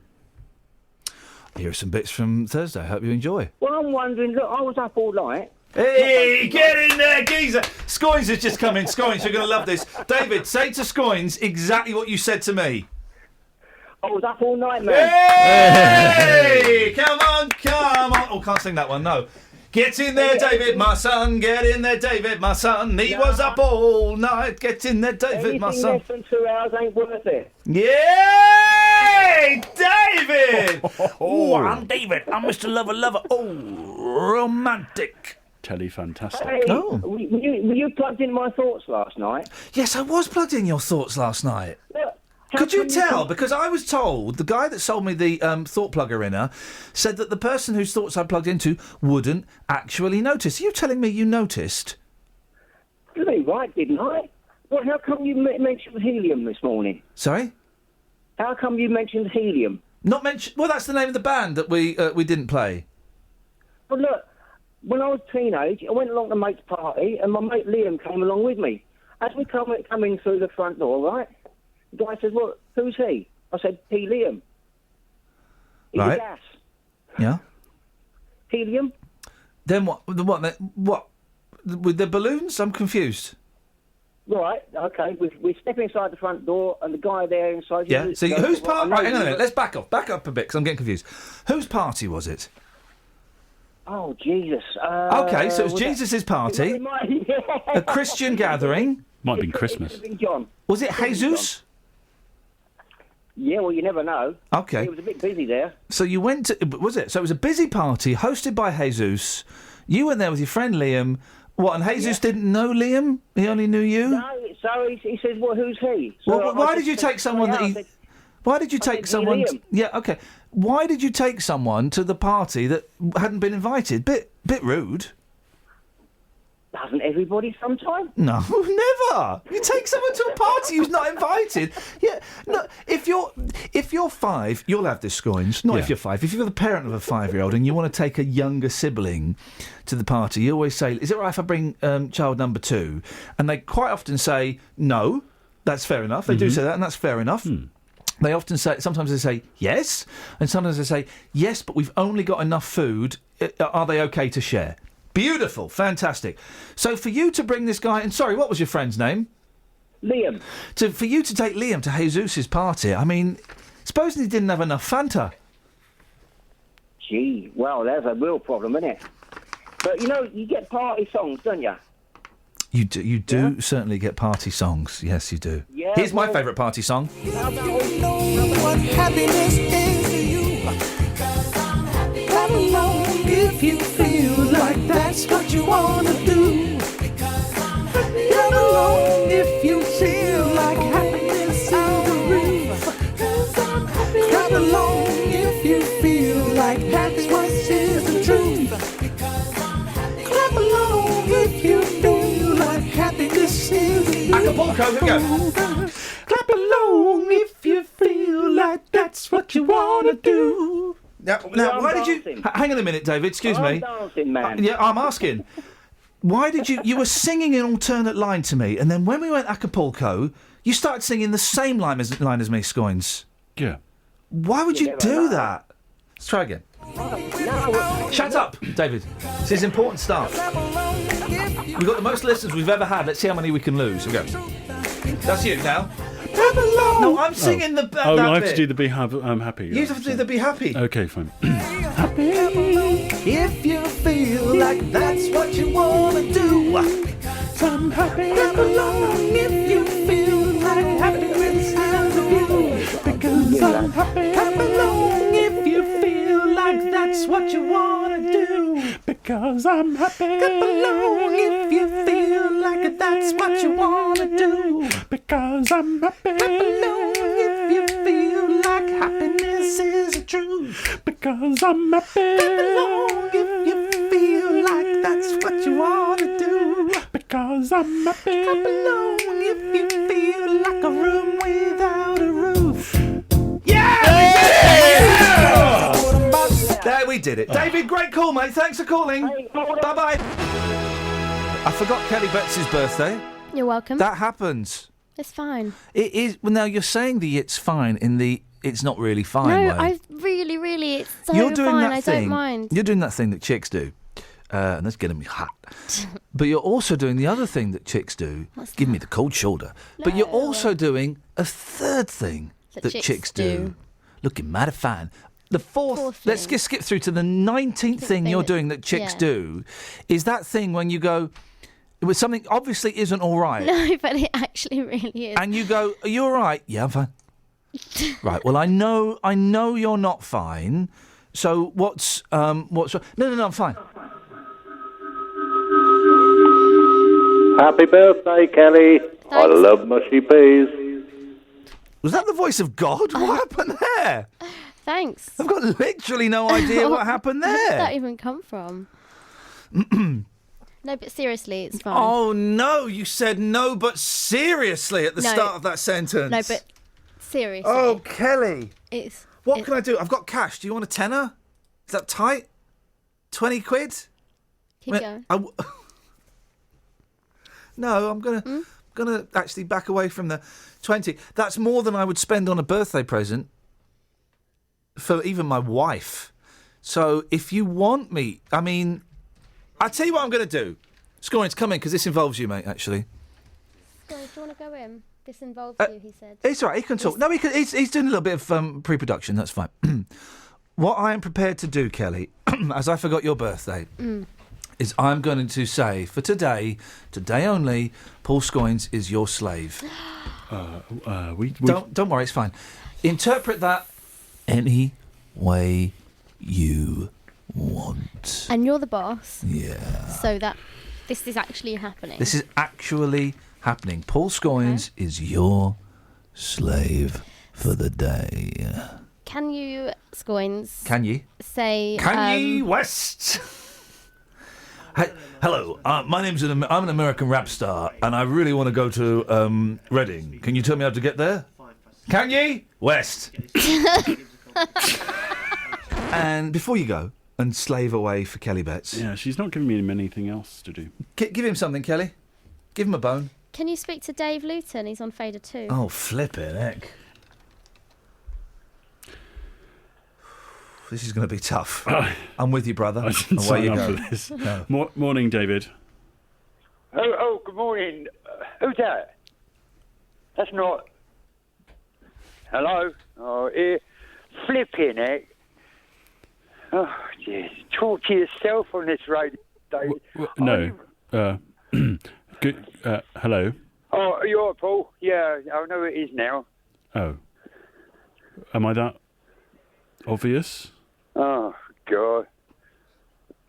[SPEAKER 2] Here are some bits from Thursday. Hope you enjoy.
[SPEAKER 18] Well, I'm wondering, look, I was up all night.
[SPEAKER 2] Hey, get in there, geezer! Scoins has just come in. Scoins, you're going to love this. David, say to Scoins exactly what you said to me.
[SPEAKER 18] I was up all night, man.
[SPEAKER 2] Hey! Come on. Oh, can't sing that one, no. Get in there, David, my son. Get in there, David, my son. He was up all night. Get in there, David, my son.
[SPEAKER 18] Anything less than 2 hours ain't worth it.
[SPEAKER 2] Yay! David! Oh, I'm David. I'm Mr. Lover. Oh, romantic.
[SPEAKER 4] Telly fantastic.
[SPEAKER 18] Hey, were you plugged in my thoughts last night?
[SPEAKER 2] Yes, I was plugged in your thoughts last night.
[SPEAKER 18] Look,
[SPEAKER 2] could you tell? Because I was told, the guy that sold me the thought plugger inner said that the person whose thoughts I plugged into wouldn't actually notice. Are you telling me you noticed?
[SPEAKER 18] Bloody right, didn't I? Well, how come you mentioned helium this morning?
[SPEAKER 2] Sorry?
[SPEAKER 18] How come you mentioned helium?
[SPEAKER 2] Not mention. Well, that's the name of the band that we didn't play.
[SPEAKER 18] Well, look, when I was teenage, I went along to a mate's party, and my mate Liam came along with me. As we come in through the front door, right? The guy says, "Well, who's he?" I said, "P. Liam." He's
[SPEAKER 2] Right.
[SPEAKER 18] a gas.
[SPEAKER 2] Yeah.
[SPEAKER 18] Helium?
[SPEAKER 2] Then what? What? With the balloons? I'm confused.
[SPEAKER 18] Right, okay. We step inside the front door, and the guy there inside...
[SPEAKER 2] Yeah. So whose party? Right, hang on a minute.
[SPEAKER 18] Let's...
[SPEAKER 2] Let's back up a bit because I'm getting confused. Whose party was it?
[SPEAKER 18] Oh, Jesus.
[SPEAKER 2] Okay, so it was Jesus' party.
[SPEAKER 18] It might, yeah.
[SPEAKER 2] A Christian gathering.
[SPEAKER 4] Might have been Christmas.
[SPEAKER 18] It could have been John.
[SPEAKER 2] Was it
[SPEAKER 18] Could have been
[SPEAKER 2] Jesus?
[SPEAKER 18] Yeah, well, you never know.
[SPEAKER 2] Okay.
[SPEAKER 18] It was a bit busy there.
[SPEAKER 2] So you went to... Was it? So it was a busy party hosted by Jesus. You went there with your friend Liam. What, and Jesus didn't know Liam? He only knew you?
[SPEAKER 18] No, so he says, well, who's he? So
[SPEAKER 2] Well, why did you take someone that he... Why did you take someone...
[SPEAKER 18] Liam.
[SPEAKER 2] Yeah, okay. Why did you take someone to the party that hadn't been invited? Bit rude.
[SPEAKER 18] Doesn't everybody sometime?
[SPEAKER 2] No, never. You take someone to a party who's not invited. Yeah, no. If you're 5, you'll have this, Scoins. Not if you're 5. If you're the parent of a 5-year-old and you want to take a younger sibling to the party, you always say, "Is it right if I bring child number 2?" And they quite often say, "No." That's fair enough. They do say that, and that's fair enough. They often say, sometimes they say yes, and sometimes they say yes, but we've only got enough food. Are they okay to share? Beautiful, fantastic. So for you to bring this guy, and sorry, what was your friend's name?
[SPEAKER 18] Liam.
[SPEAKER 2] For you to take Liam to Jesus' party, I mean, supposing he didn't have enough Fanta.
[SPEAKER 18] Gee, well, there's a real problem, isn't it? But, you know, you get party songs, don't you?
[SPEAKER 2] You do certainly get party songs. Yes, you do.
[SPEAKER 18] Yeah,
[SPEAKER 2] Here's my favourite party song.
[SPEAKER 19] You know what happiness is to you. Clap along if you feel like that's what you want to do. Clap along if you feel like happiness is the roof. Clap along if you feel like happiness is the truth. Clap along if you feel like happiness is the youth.
[SPEAKER 2] Acapulco, here we go.
[SPEAKER 19] Clap along if you feel like that's what you want to do.
[SPEAKER 2] Now, why did you... Hang on a minute, David, excuse me.
[SPEAKER 18] I'm dancing, man.
[SPEAKER 2] Yeah, I'm asking. Why did you were singing an alternate line to me, and then when we went Acapulco, you started singing the same line as me, Scoins.
[SPEAKER 4] Yeah.
[SPEAKER 2] Why would you do that? Let's try again. Shut up, David. This is important stuff. We've got the most listeners we've ever had. Let's see how many we can lose. Here we go. That's you now. No, I'm singing the that
[SPEAKER 4] I have
[SPEAKER 2] bit.
[SPEAKER 4] to do the be happy.
[SPEAKER 2] You have to do the be happy.
[SPEAKER 4] Okay, fine.
[SPEAKER 19] Happy if you feel like that's what you want to do. I'm happy. Clap along if you feel like happiness is a view. Because I'm happy. Clap along if you feel like that's what you want to do. Because I'm happy. Clap along if you feel like that's what you want to do. Because I'm happy. Clap along if you feel like happiness is a truth. Because I'm happy. Clap along if you feel like that's what you want to do. Because I'm happy. Clap along if you feel like a room without a roof.
[SPEAKER 2] There, we did it. David, great call, mate. Thanks for calling. Bye-bye. I forgot Kelly Betts' birthday.
[SPEAKER 5] You're welcome.
[SPEAKER 2] That happens.
[SPEAKER 5] It's fine.
[SPEAKER 2] It is. Well, now you're saying the it's fine in the it's not really fine
[SPEAKER 5] No,
[SPEAKER 2] way.
[SPEAKER 5] I really, it's so
[SPEAKER 2] You're doing
[SPEAKER 5] fine.
[SPEAKER 2] that
[SPEAKER 5] I
[SPEAKER 2] thing.
[SPEAKER 5] don't mind.
[SPEAKER 2] You're doing that thing that chicks do. And that's getting me hot. But you're also doing the other thing that chicks do. Give me the cold shoulder. But you're also doing a third thing that chicks do. Looking mighty fine. The fourth let's just skip through to the 19th thing you're doing that chicks do, is that thing when you go, it was something obviously isn't all right.
[SPEAKER 5] No, but it actually really is.
[SPEAKER 2] And you go, are you all right? Yeah, I'm fine. Right, well, I know you're not fine. So what's wrong? No, I'm fine.
[SPEAKER 20] Happy birthday, Kelly. I love mushy peas.
[SPEAKER 2] Was that the voice of God? What happened there?
[SPEAKER 5] Thanks.
[SPEAKER 2] I've got literally no idea what happened
[SPEAKER 5] Where
[SPEAKER 2] there.
[SPEAKER 5] did that even come from? No, but seriously, it's fine.
[SPEAKER 2] Oh, no, you said no, but seriously at the start of that sentence.
[SPEAKER 5] No, but seriously.
[SPEAKER 2] Oh, Kelly. What
[SPEAKER 5] It's
[SPEAKER 2] can I do? I've got cash. Do you want a tenner? Is that tight? 20 quid?
[SPEAKER 5] Keep going.
[SPEAKER 2] No, I'm gonna actually back away from the 20. That's more than I would spend on a birthday present for even my wife. So if you want me, I mean, I'll tell you what I'm going to do. Scoring, come in, because this involves you, mate, actually.
[SPEAKER 5] Do you want to go in? This involves you, he said.
[SPEAKER 2] It's all right, he can talk. No, he's doing a little bit of pre-production, that's fine. What I am prepared to do, Kelly, as I forgot your birthday, is I'm going to say, for today only, Paul Scoins is your slave. Don't worry, it's fine. Interpret that any way you want.
[SPEAKER 5] And you're the boss.
[SPEAKER 2] Yeah.
[SPEAKER 5] So that this is actually happening.
[SPEAKER 2] This is actually happening. Paul Scoins is your slave for the day.
[SPEAKER 5] Can you, Scoins?
[SPEAKER 2] Can you?
[SPEAKER 5] Say.
[SPEAKER 2] Kanye West. Hello, my name's I'm an American rap star, and I really want to go to Reading. Can you tell me how to get there? Kanye West. And before you go and slave away for Kelly Betts.
[SPEAKER 4] Yeah, she's not giving me anything else to do.
[SPEAKER 2] Give him something, Kelly. Give him a bone.
[SPEAKER 5] Can you speak to Dave Luton? He's on Fader 2.
[SPEAKER 2] Oh, flip it, heck. This is going to be tough. I'm with you, brother.
[SPEAKER 4] I didn't
[SPEAKER 2] Away you
[SPEAKER 4] sign
[SPEAKER 2] go.
[SPEAKER 4] up for this.
[SPEAKER 2] No.
[SPEAKER 4] Morning, David.
[SPEAKER 21] Oh, good morning. Who's that? That's not... Hello? Oh, flipping it. Oh, jeez. Talk to yourself on this radio, David.
[SPEAKER 4] No. Good. Hello.
[SPEAKER 21] Oh, are you all right, Paul? Yeah, I know it is now.
[SPEAKER 4] Oh. Am I that obvious?
[SPEAKER 21] Oh, God.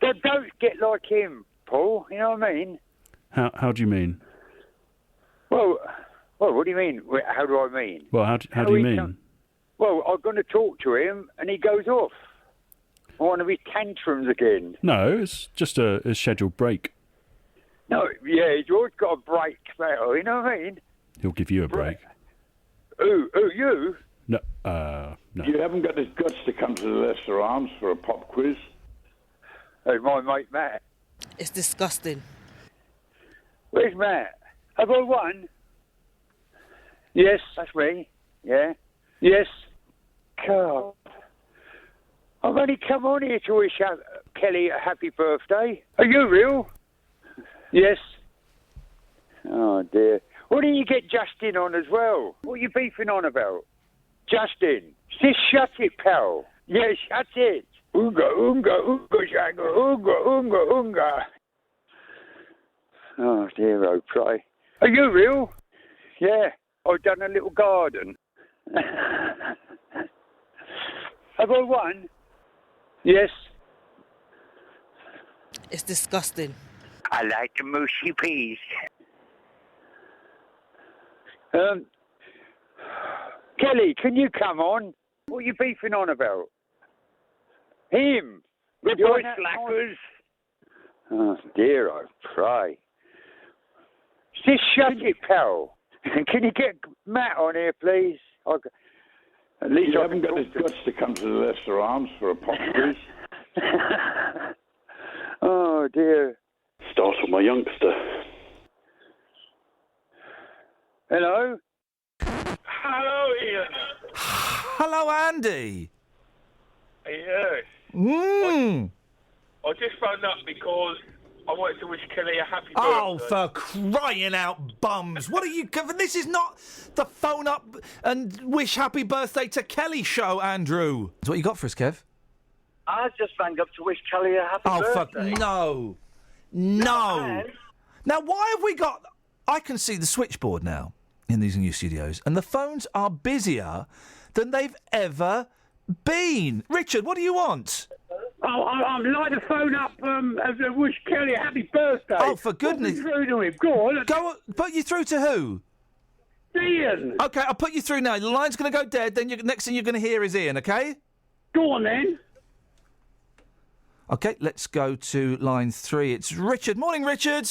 [SPEAKER 21] Don't get like him, Paul. You know what I mean?
[SPEAKER 4] How do you mean?
[SPEAKER 21] Well, what do you mean? How do I mean?
[SPEAKER 4] Well, how do you mean?
[SPEAKER 21] Well, I'm going to talk to him, and he goes off. One of his tantrums again.
[SPEAKER 4] No, it's just a scheduled break.
[SPEAKER 21] No, yeah, he's always got a break, Mel, you know what I mean?
[SPEAKER 4] He'll give you a break.
[SPEAKER 21] Who, you?
[SPEAKER 4] No, no.
[SPEAKER 22] You haven't got the guts to come to the Leicester Arms for a pop quiz?
[SPEAKER 21] Hey, my mate Matt.
[SPEAKER 23] It's disgusting.
[SPEAKER 21] Where's Matt? Have I won? Yes, that's me. Yeah. Yes. God. I've only come on here to wish Kelly a happy birthday. Are you real? Yes. Oh, dear. Why don't you get Justin on as well? What are you beefing on about? Justin. Just shut it, pal. Yeah, shut it. Oonga, oonga, oonga, shanga, oonga, oonga, oonga. Oh, dear, oh, pray. Are you real? Yeah, I've done a little garden. Have I won? Yes.
[SPEAKER 6] It's disgusting.
[SPEAKER 21] I like the mushy peas. Kelly, can you come on? What are you beefing on about? Him? With your slackers? Oh, dear, I pray. Just shut it, pal. Can you get Matt on here, please? At least
[SPEAKER 22] You
[SPEAKER 21] I
[SPEAKER 22] haven't got the guts to come to the Leicester Arms for a pop quiz.
[SPEAKER 21] Oh, dear.
[SPEAKER 20] Startle my youngster.
[SPEAKER 21] Hello?
[SPEAKER 7] Hello, Ian.
[SPEAKER 2] Hello, Andy.
[SPEAKER 7] Yes. I just phoned up because I wanted to wish Kelly a happy birthday.
[SPEAKER 2] Oh, for crying out bums. What are you... This is not the phone up and wish happy birthday to Kelly show, Andrew. That's what you got for us, Kev?
[SPEAKER 23] I just rang up to wish Kelly a happy birthday.
[SPEAKER 2] No. Now, why have we got... I can see the switchboard now in these new studios, and the phones are busier than they've ever been. Richard, what do you want?
[SPEAKER 7] Oh, I'd like to phone up as a wish Kelly a happy birthday.
[SPEAKER 2] Oh, for goodness...
[SPEAKER 7] Put me through to him. Go on.
[SPEAKER 2] Put you through to who?
[SPEAKER 7] Ian.
[SPEAKER 2] OK, I'll put you through now. The line's going to go dead, then next thing you're going to hear is Ian, OK?
[SPEAKER 7] Go on, then.
[SPEAKER 2] OK, let's go to line 3. It's Richard. Morning, Richard.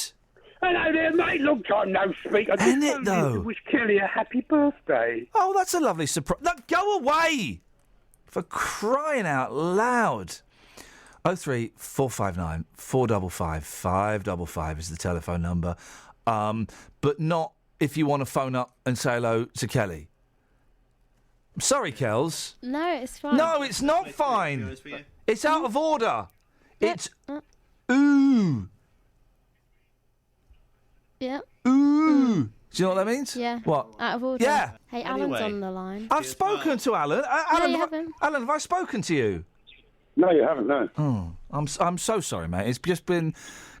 [SPEAKER 7] Hello there, mate. Long time no speak. I just
[SPEAKER 2] Isn't it,
[SPEAKER 7] phoned in
[SPEAKER 2] though?
[SPEAKER 7] to wish Kelly a happy birthday.
[SPEAKER 2] Oh, that's a lovely surprise. No, go away! For crying out loud. 03459 455 555 is the telephone number. But not if you want to phone up and say hello to Kelly. I'm sorry, Kels.
[SPEAKER 5] No, it's fine.
[SPEAKER 2] No, it's not fine. It's out of order.
[SPEAKER 5] Yep.
[SPEAKER 2] It's ooh.
[SPEAKER 5] Yep.
[SPEAKER 2] Ooh. Do you know what that means?
[SPEAKER 5] Yeah.
[SPEAKER 2] What?
[SPEAKER 5] Out of order.
[SPEAKER 2] Yeah.
[SPEAKER 5] Hey, Alan's on the line.
[SPEAKER 2] I've spoken to Alan. Alan,
[SPEAKER 5] you haven't.
[SPEAKER 2] Alan, have I spoken to you?
[SPEAKER 22] No, you haven't, no.
[SPEAKER 2] Oh, I'm so sorry, mate. It's just been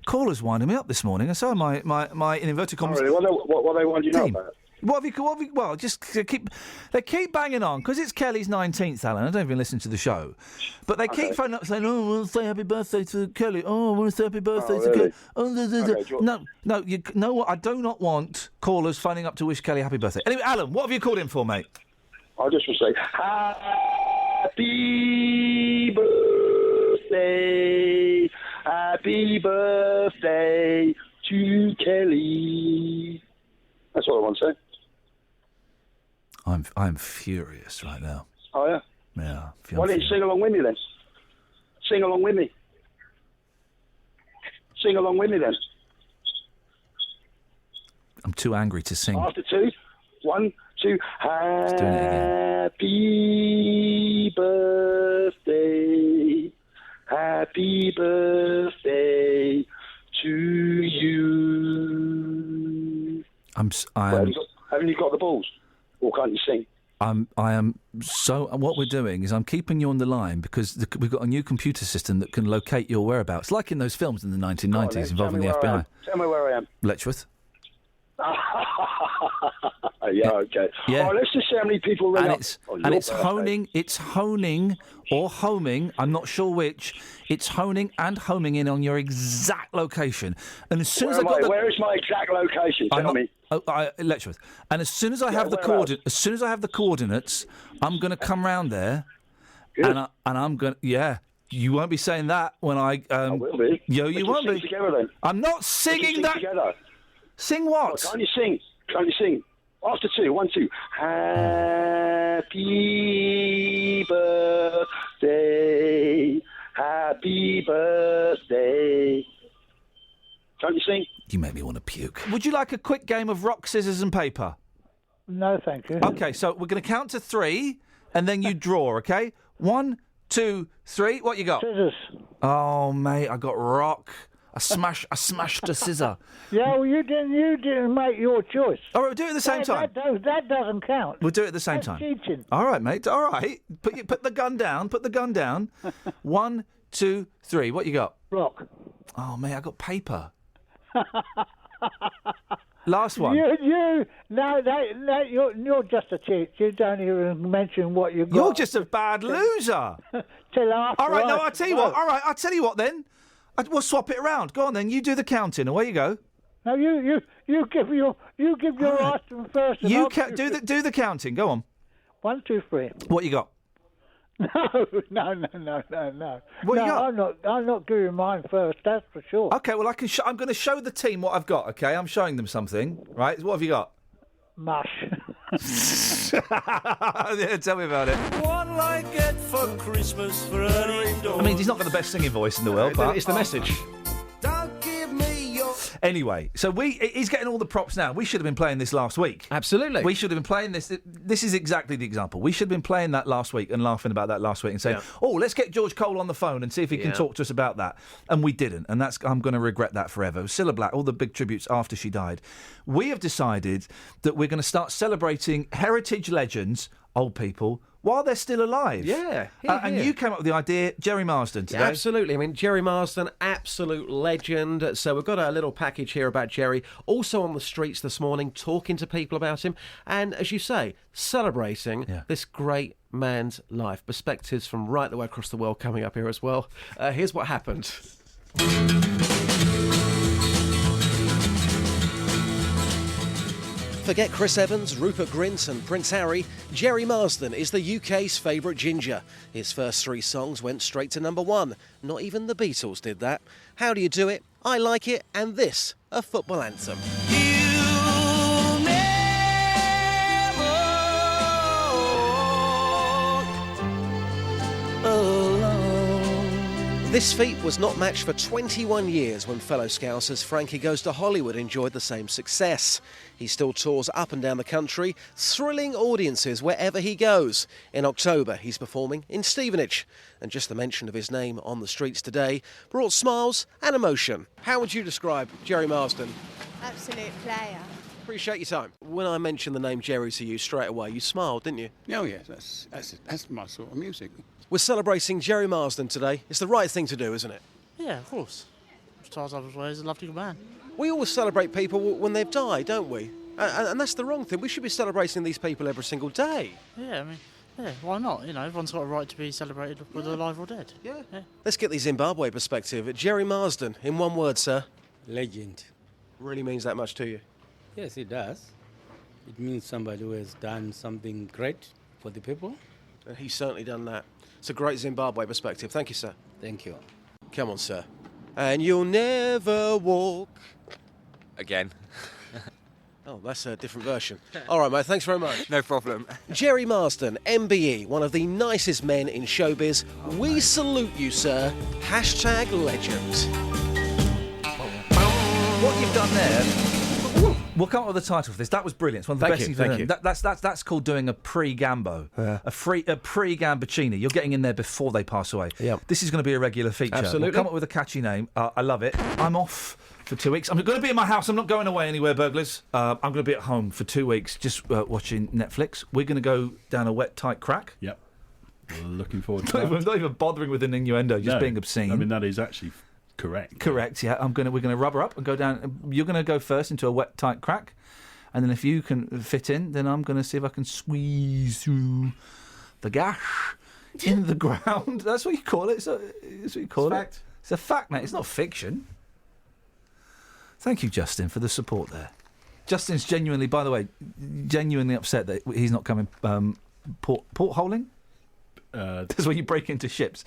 [SPEAKER 2] callers winding me up this morning, and so my in inverted commas.
[SPEAKER 22] Oh, really? What they wind you up about?
[SPEAKER 2] What have you? Well, just they keep banging on because it's Kelly's 19th, Alan. I don't even listen to the show, but they keep phoning up saying, "Oh, I want to say happy birthday to Kelly. Oh, I want to say happy birthday to Kelly." Oh, no, you know what? I do not want callers phoning up to wish Kelly happy birthday. Anyway, Alan, what have you called in for, mate?
[SPEAKER 22] I just want to say happy birthday, happy birthday to Kelly. That's what I want to say.
[SPEAKER 2] I'm furious right now.
[SPEAKER 22] Oh, yeah?
[SPEAKER 2] Yeah.
[SPEAKER 22] Why don't you sing along with me, then? Sing along with me. Sing along with me, then.
[SPEAKER 2] I'm too angry to sing.
[SPEAKER 22] After 2, 1, 2. Happy birthday. Happy birthday to you. Haven't you got the balls? Or can't you sing?
[SPEAKER 2] I am so. What we're doing is I'm keeping you on the line because we've got a new computer system that can locate your whereabouts, like in those films in the 1990s involving the FBI.
[SPEAKER 22] Tell me where I am.
[SPEAKER 2] Letchworth.
[SPEAKER 22] Yeah, okay.
[SPEAKER 2] Yeah.
[SPEAKER 22] Oh, let's just see how many people ring
[SPEAKER 2] And
[SPEAKER 22] up.
[SPEAKER 2] it's
[SPEAKER 22] on
[SPEAKER 2] and
[SPEAKER 22] your
[SPEAKER 2] it's
[SPEAKER 22] birthday.
[SPEAKER 2] honing or homing. I'm not sure which. It's honing and homing in on your exact location. And as soon as I got
[SPEAKER 22] Where is my exact location? Tell me.
[SPEAKER 2] Letchworth. And as soon as I have the coordinates, I'm going to come round there, and I'm going. Yeah, you won't be saying that when I.
[SPEAKER 22] I will be.
[SPEAKER 2] You
[SPEAKER 22] Let's
[SPEAKER 2] won't
[SPEAKER 22] sing
[SPEAKER 2] be.
[SPEAKER 22] Together, then.
[SPEAKER 2] I'm not
[SPEAKER 22] Let's
[SPEAKER 2] singing
[SPEAKER 22] sing
[SPEAKER 2] that.
[SPEAKER 22] Together.
[SPEAKER 2] Sing what?
[SPEAKER 22] Oh, can't you sing? Can't you sing? After 2, 1, 2. Happy birthday. Happy birthday Don't you see?
[SPEAKER 2] You make me want to puke. Would you like a quick game of rock, scissors and paper?
[SPEAKER 1] No, thank you.
[SPEAKER 2] Okay, so we're going to count to 3, and then you draw, okay? 1, 2, 3. What you got?
[SPEAKER 1] Scissors.
[SPEAKER 2] Oh, mate, I got rock. I smashed a scissor.
[SPEAKER 1] Yeah, well, you didn't make your choice.
[SPEAKER 2] All right, we'll do it at the same time.
[SPEAKER 1] That doesn't count.
[SPEAKER 2] We'll do it at the same
[SPEAKER 1] That's
[SPEAKER 2] time.
[SPEAKER 1] cheating.
[SPEAKER 2] All right, mate. All right. Put the gun down. Put the gun down. 1, 2, 3. What you got?
[SPEAKER 1] Rock.
[SPEAKER 2] Oh, mate, I got paper. Last one.
[SPEAKER 1] You're just a cheat. You don't even mention what you got.
[SPEAKER 2] You're just a bad loser.
[SPEAKER 1] Till after.
[SPEAKER 2] All right, no, I'll tell you what. All right, I'll tell you what then. We'll swap it around. Go on then. You do the counting. Away you go.
[SPEAKER 1] No, you give your item first.
[SPEAKER 2] You do the counting. Go on.
[SPEAKER 1] 1, 2, 3.
[SPEAKER 2] What you got?
[SPEAKER 1] No.
[SPEAKER 2] What you got?
[SPEAKER 1] I'm not giving mine first. That's for sure.
[SPEAKER 2] Okay, well I'm going to show the team what I've got. Okay, I'm showing them something. Right? What have you got?
[SPEAKER 1] Mush.
[SPEAKER 2] Yeah, tell me about it.
[SPEAKER 19] What I get for Christmas for early dawn.
[SPEAKER 2] I mean, he's not got the best singing voice in the world, but
[SPEAKER 3] It's the message.
[SPEAKER 19] Don't give me your...
[SPEAKER 2] Anyway, so he's getting all the props now. We should have been playing this last week.
[SPEAKER 3] Absolutely.
[SPEAKER 2] We should have been playing this. This is exactly the example. We should have been playing that last week and laughing about that last week and saying, oh, let's get George Cole on the phone and see if he can talk to us about that. And we didn't. And I'm going to regret that forever. Cilla Black, all the big tributes after she died. We have decided that we're going to start celebrating heritage legends, old people, while they're still alive.
[SPEAKER 3] Yeah.
[SPEAKER 2] And you came up with the idea, Jerry Marsden, today.
[SPEAKER 3] Yeah, absolutely. I mean, Jerry Marsden, absolute legend. So we've got a little package here about Jerry. Also on the streets this morning, talking to people about him. And as you say, celebrating this great man's life. Perspectives from right the way across the world coming up here as well. Here's what happened.
[SPEAKER 12] Forget Chris Evans, Rupert Grint and Prince Harry, Jerry Marsden is the UK's favourite ginger. His first 3 songs went straight to number 1. Not even the Beatles did that. How Do You Do It? I Like It, and this, a football anthem. This feat was not matched for 21 years when fellow Scousers Frankie Goes to Hollywood enjoyed the same success. He still tours up and down the country, thrilling audiences wherever he goes. In October, he's performing in Stevenage. And just the mention of his name on the streets today brought smiles and emotion. How would you describe Jerry Marsden?
[SPEAKER 6] Absolute player.
[SPEAKER 12] Appreciate your time. When I mentioned the name Jerry to you straight away, you smiled, didn't you?
[SPEAKER 8] Oh, yes, that's my sort of music.
[SPEAKER 12] We're celebrating Jerry Marsden today. It's the right thing to do, isn't it?
[SPEAKER 24] Yeah, of course. As far as I was aware, he's a lovely man.
[SPEAKER 12] We always celebrate people when they've died, don't we? And that's the wrong thing. We should be celebrating these people every single day.
[SPEAKER 24] Yeah, I mean, yeah, why not? You know, everyone's got a right to be celebrated whether alive or dead.
[SPEAKER 12] Yeah. Let's get the Zimbabwe perspective. Jerry Marsden, in one word, sir.
[SPEAKER 8] Legend.
[SPEAKER 12] Really means that much to you?
[SPEAKER 8] Yes, it does. It means somebody who has done something great for the people.
[SPEAKER 12] And he's certainly done that. It's a great Zimbabwe perspective. Thank you, sir.
[SPEAKER 8] Thank you.
[SPEAKER 12] Come on, sir. And you'll never walk...
[SPEAKER 25] Again.
[SPEAKER 12] Oh, that's a different version. All right, mate, thanks very much.
[SPEAKER 25] No problem.
[SPEAKER 12] Jerry Marsden, MBE, one of the nicest men in showbiz. We salute you, sir. Hashtag legend.
[SPEAKER 2] What you've done there... We'll come up with a title for this. That was brilliant. It's one of the best things we've done. That's called doing a pre-Gambo. Yeah. A pre-Gamboccini. You're getting in there before they pass away. Yep. This is going to be a regular feature.
[SPEAKER 3] Absolutely.
[SPEAKER 2] We'll come up with a catchy name. I love it. I'm off for 2 weeks. I'm going to be in my house. I'm not going away anywhere, burglars. I'm going to be at home for 2 weeks just watching Netflix. We're going to go down a wet, tight crack.
[SPEAKER 4] Yep. Looking forward to that.
[SPEAKER 2] I'm not even bothering with an innuendo, just being obscene.
[SPEAKER 4] I mean, that is actually... Correct,
[SPEAKER 2] yeah. We're going to rubber up and go down. You're going to go first into a wet, tight crack. And then if you can fit in, then I'm going to see if I can squeeze through the gash in the ground. That's what you call it. That's what you call it.
[SPEAKER 3] Fact.
[SPEAKER 2] It's a fact, mate. It's not fiction. Thank you, Justin, for the support there. Justin's genuinely, by the way, genuinely upset that he's not coming portholing. That's where you break into ships.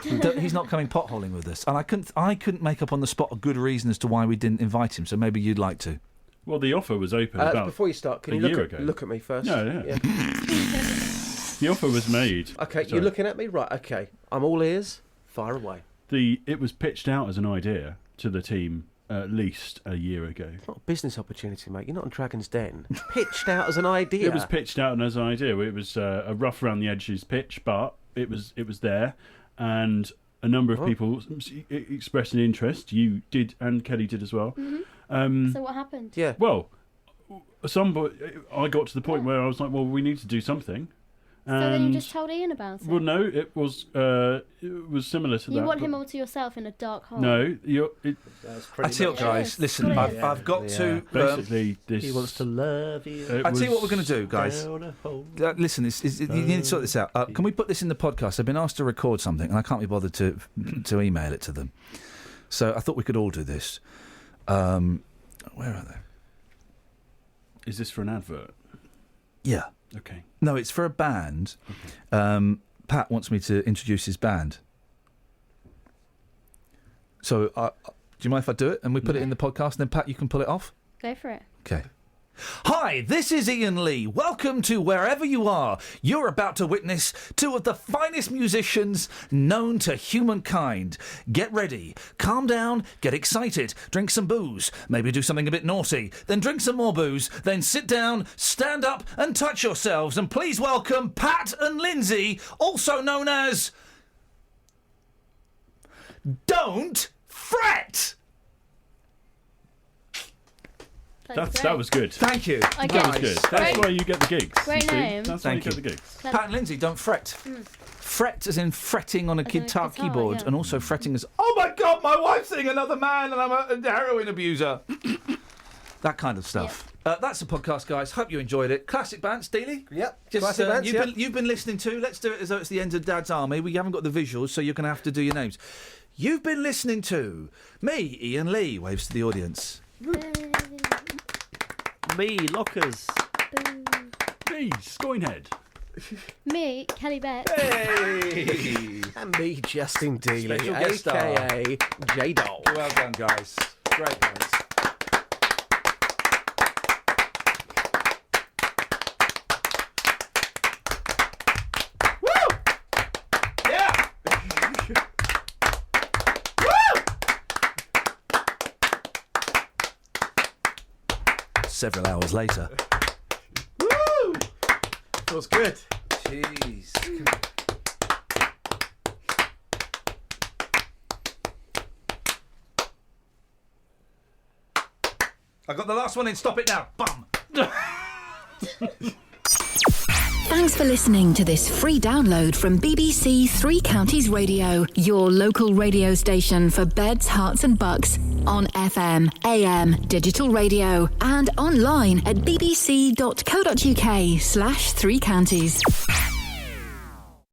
[SPEAKER 2] He's not coming potholing with us, and I couldn't make up on the spot a good reason as to why we didn't invite him. So maybe you'd like to.
[SPEAKER 4] Well, the offer was open about
[SPEAKER 3] before you start, can you look at me first?
[SPEAKER 4] No. The offer was made.
[SPEAKER 3] Okay, you're looking at me, right? Okay, I'm all ears. Fire away.
[SPEAKER 4] It was pitched out as an idea to the team at least a year ago.
[SPEAKER 3] Not a business opportunity, mate. You're not on Dragon's Den. Pitched out as an idea.
[SPEAKER 4] It was pitched out as an idea. It was a rough around the edges pitch, but it was there, and a number of people expressed an interest. You did, and Kelly did as well.
[SPEAKER 5] Mm-hmm. So what happened?
[SPEAKER 3] Yeah.
[SPEAKER 4] Well, I got to the point where I was like, well, we need to do something.
[SPEAKER 5] So then you just told Ian about it?
[SPEAKER 4] Well, no, it was similar to that.
[SPEAKER 5] You want him all to yourself in a dark hole?
[SPEAKER 4] No,
[SPEAKER 2] I tell you, guys, listen, I've got to...
[SPEAKER 4] basically, this...
[SPEAKER 10] He wants to love you.
[SPEAKER 2] I tell you what we're going to do, guys. Listen, you need to sort this out. Can we put this in the podcast? I've been asked to record something, and I can't be bothered to email it to them. So I thought we could all do this. Where are they?
[SPEAKER 4] Is this for an advert?
[SPEAKER 2] Yeah.
[SPEAKER 4] Okay.
[SPEAKER 2] No, it's for a band. Okay. Pat wants me to introduce his band. So, do you mind if I do it and we put it in the podcast and then, Pat, you can pull it off?
[SPEAKER 5] Go for it.
[SPEAKER 2] Okay. Hi, this is Iain Lee. Welcome to Wherever You Are. You're about to witness two of the finest musicians known to humankind. Get ready, calm down, get excited, drink some booze, maybe do something a bit naughty, then drink some more booze, then sit down, stand up and touch yourselves. And please welcome Pat and Lindsay, also known as... Don't Fret!
[SPEAKER 4] That was good.
[SPEAKER 2] Thank you.
[SPEAKER 5] Okay.
[SPEAKER 4] That was good. That's why you get the gigs.
[SPEAKER 5] Great name.
[SPEAKER 4] That's why you get the gigs.
[SPEAKER 2] Pat and Lindsay, don't fret. Fret as in fretting on a guitar keyboard, and also fretting as, oh my God, my wife's seeing another man and I'm a heroin abuser. That kind of stuff. That's the podcast, guys. Hope you enjoyed it. Classic band, Steely?
[SPEAKER 3] Yep.
[SPEAKER 2] Just,
[SPEAKER 3] Classic bands,
[SPEAKER 2] you've been listening to, let's do it as though it's the end of Dad's Army. We haven't got the visuals, so you're going to have to do your names. You've been listening to me, Iain Lee. Waves to the audience.
[SPEAKER 10] Me, Lockers.
[SPEAKER 4] Me, Scoinhead.
[SPEAKER 5] Me, Kelly Beck.
[SPEAKER 2] Hey!
[SPEAKER 3] And me, Justin Dealey,
[SPEAKER 2] Special guest star.
[SPEAKER 3] a.k.a. J-Doll.
[SPEAKER 2] Well done, guys. Great, guys. Several hours later.
[SPEAKER 3] Woo! Feels good.
[SPEAKER 2] Jeez. I got the last one in. Stop it now. Bum.
[SPEAKER 6] Thanks for listening to this free download from BBC Three Counties Radio, your local radio station for beds, hearts and bucks, on FM, AM, digital radio, and online at bbc.co.uk/3counties.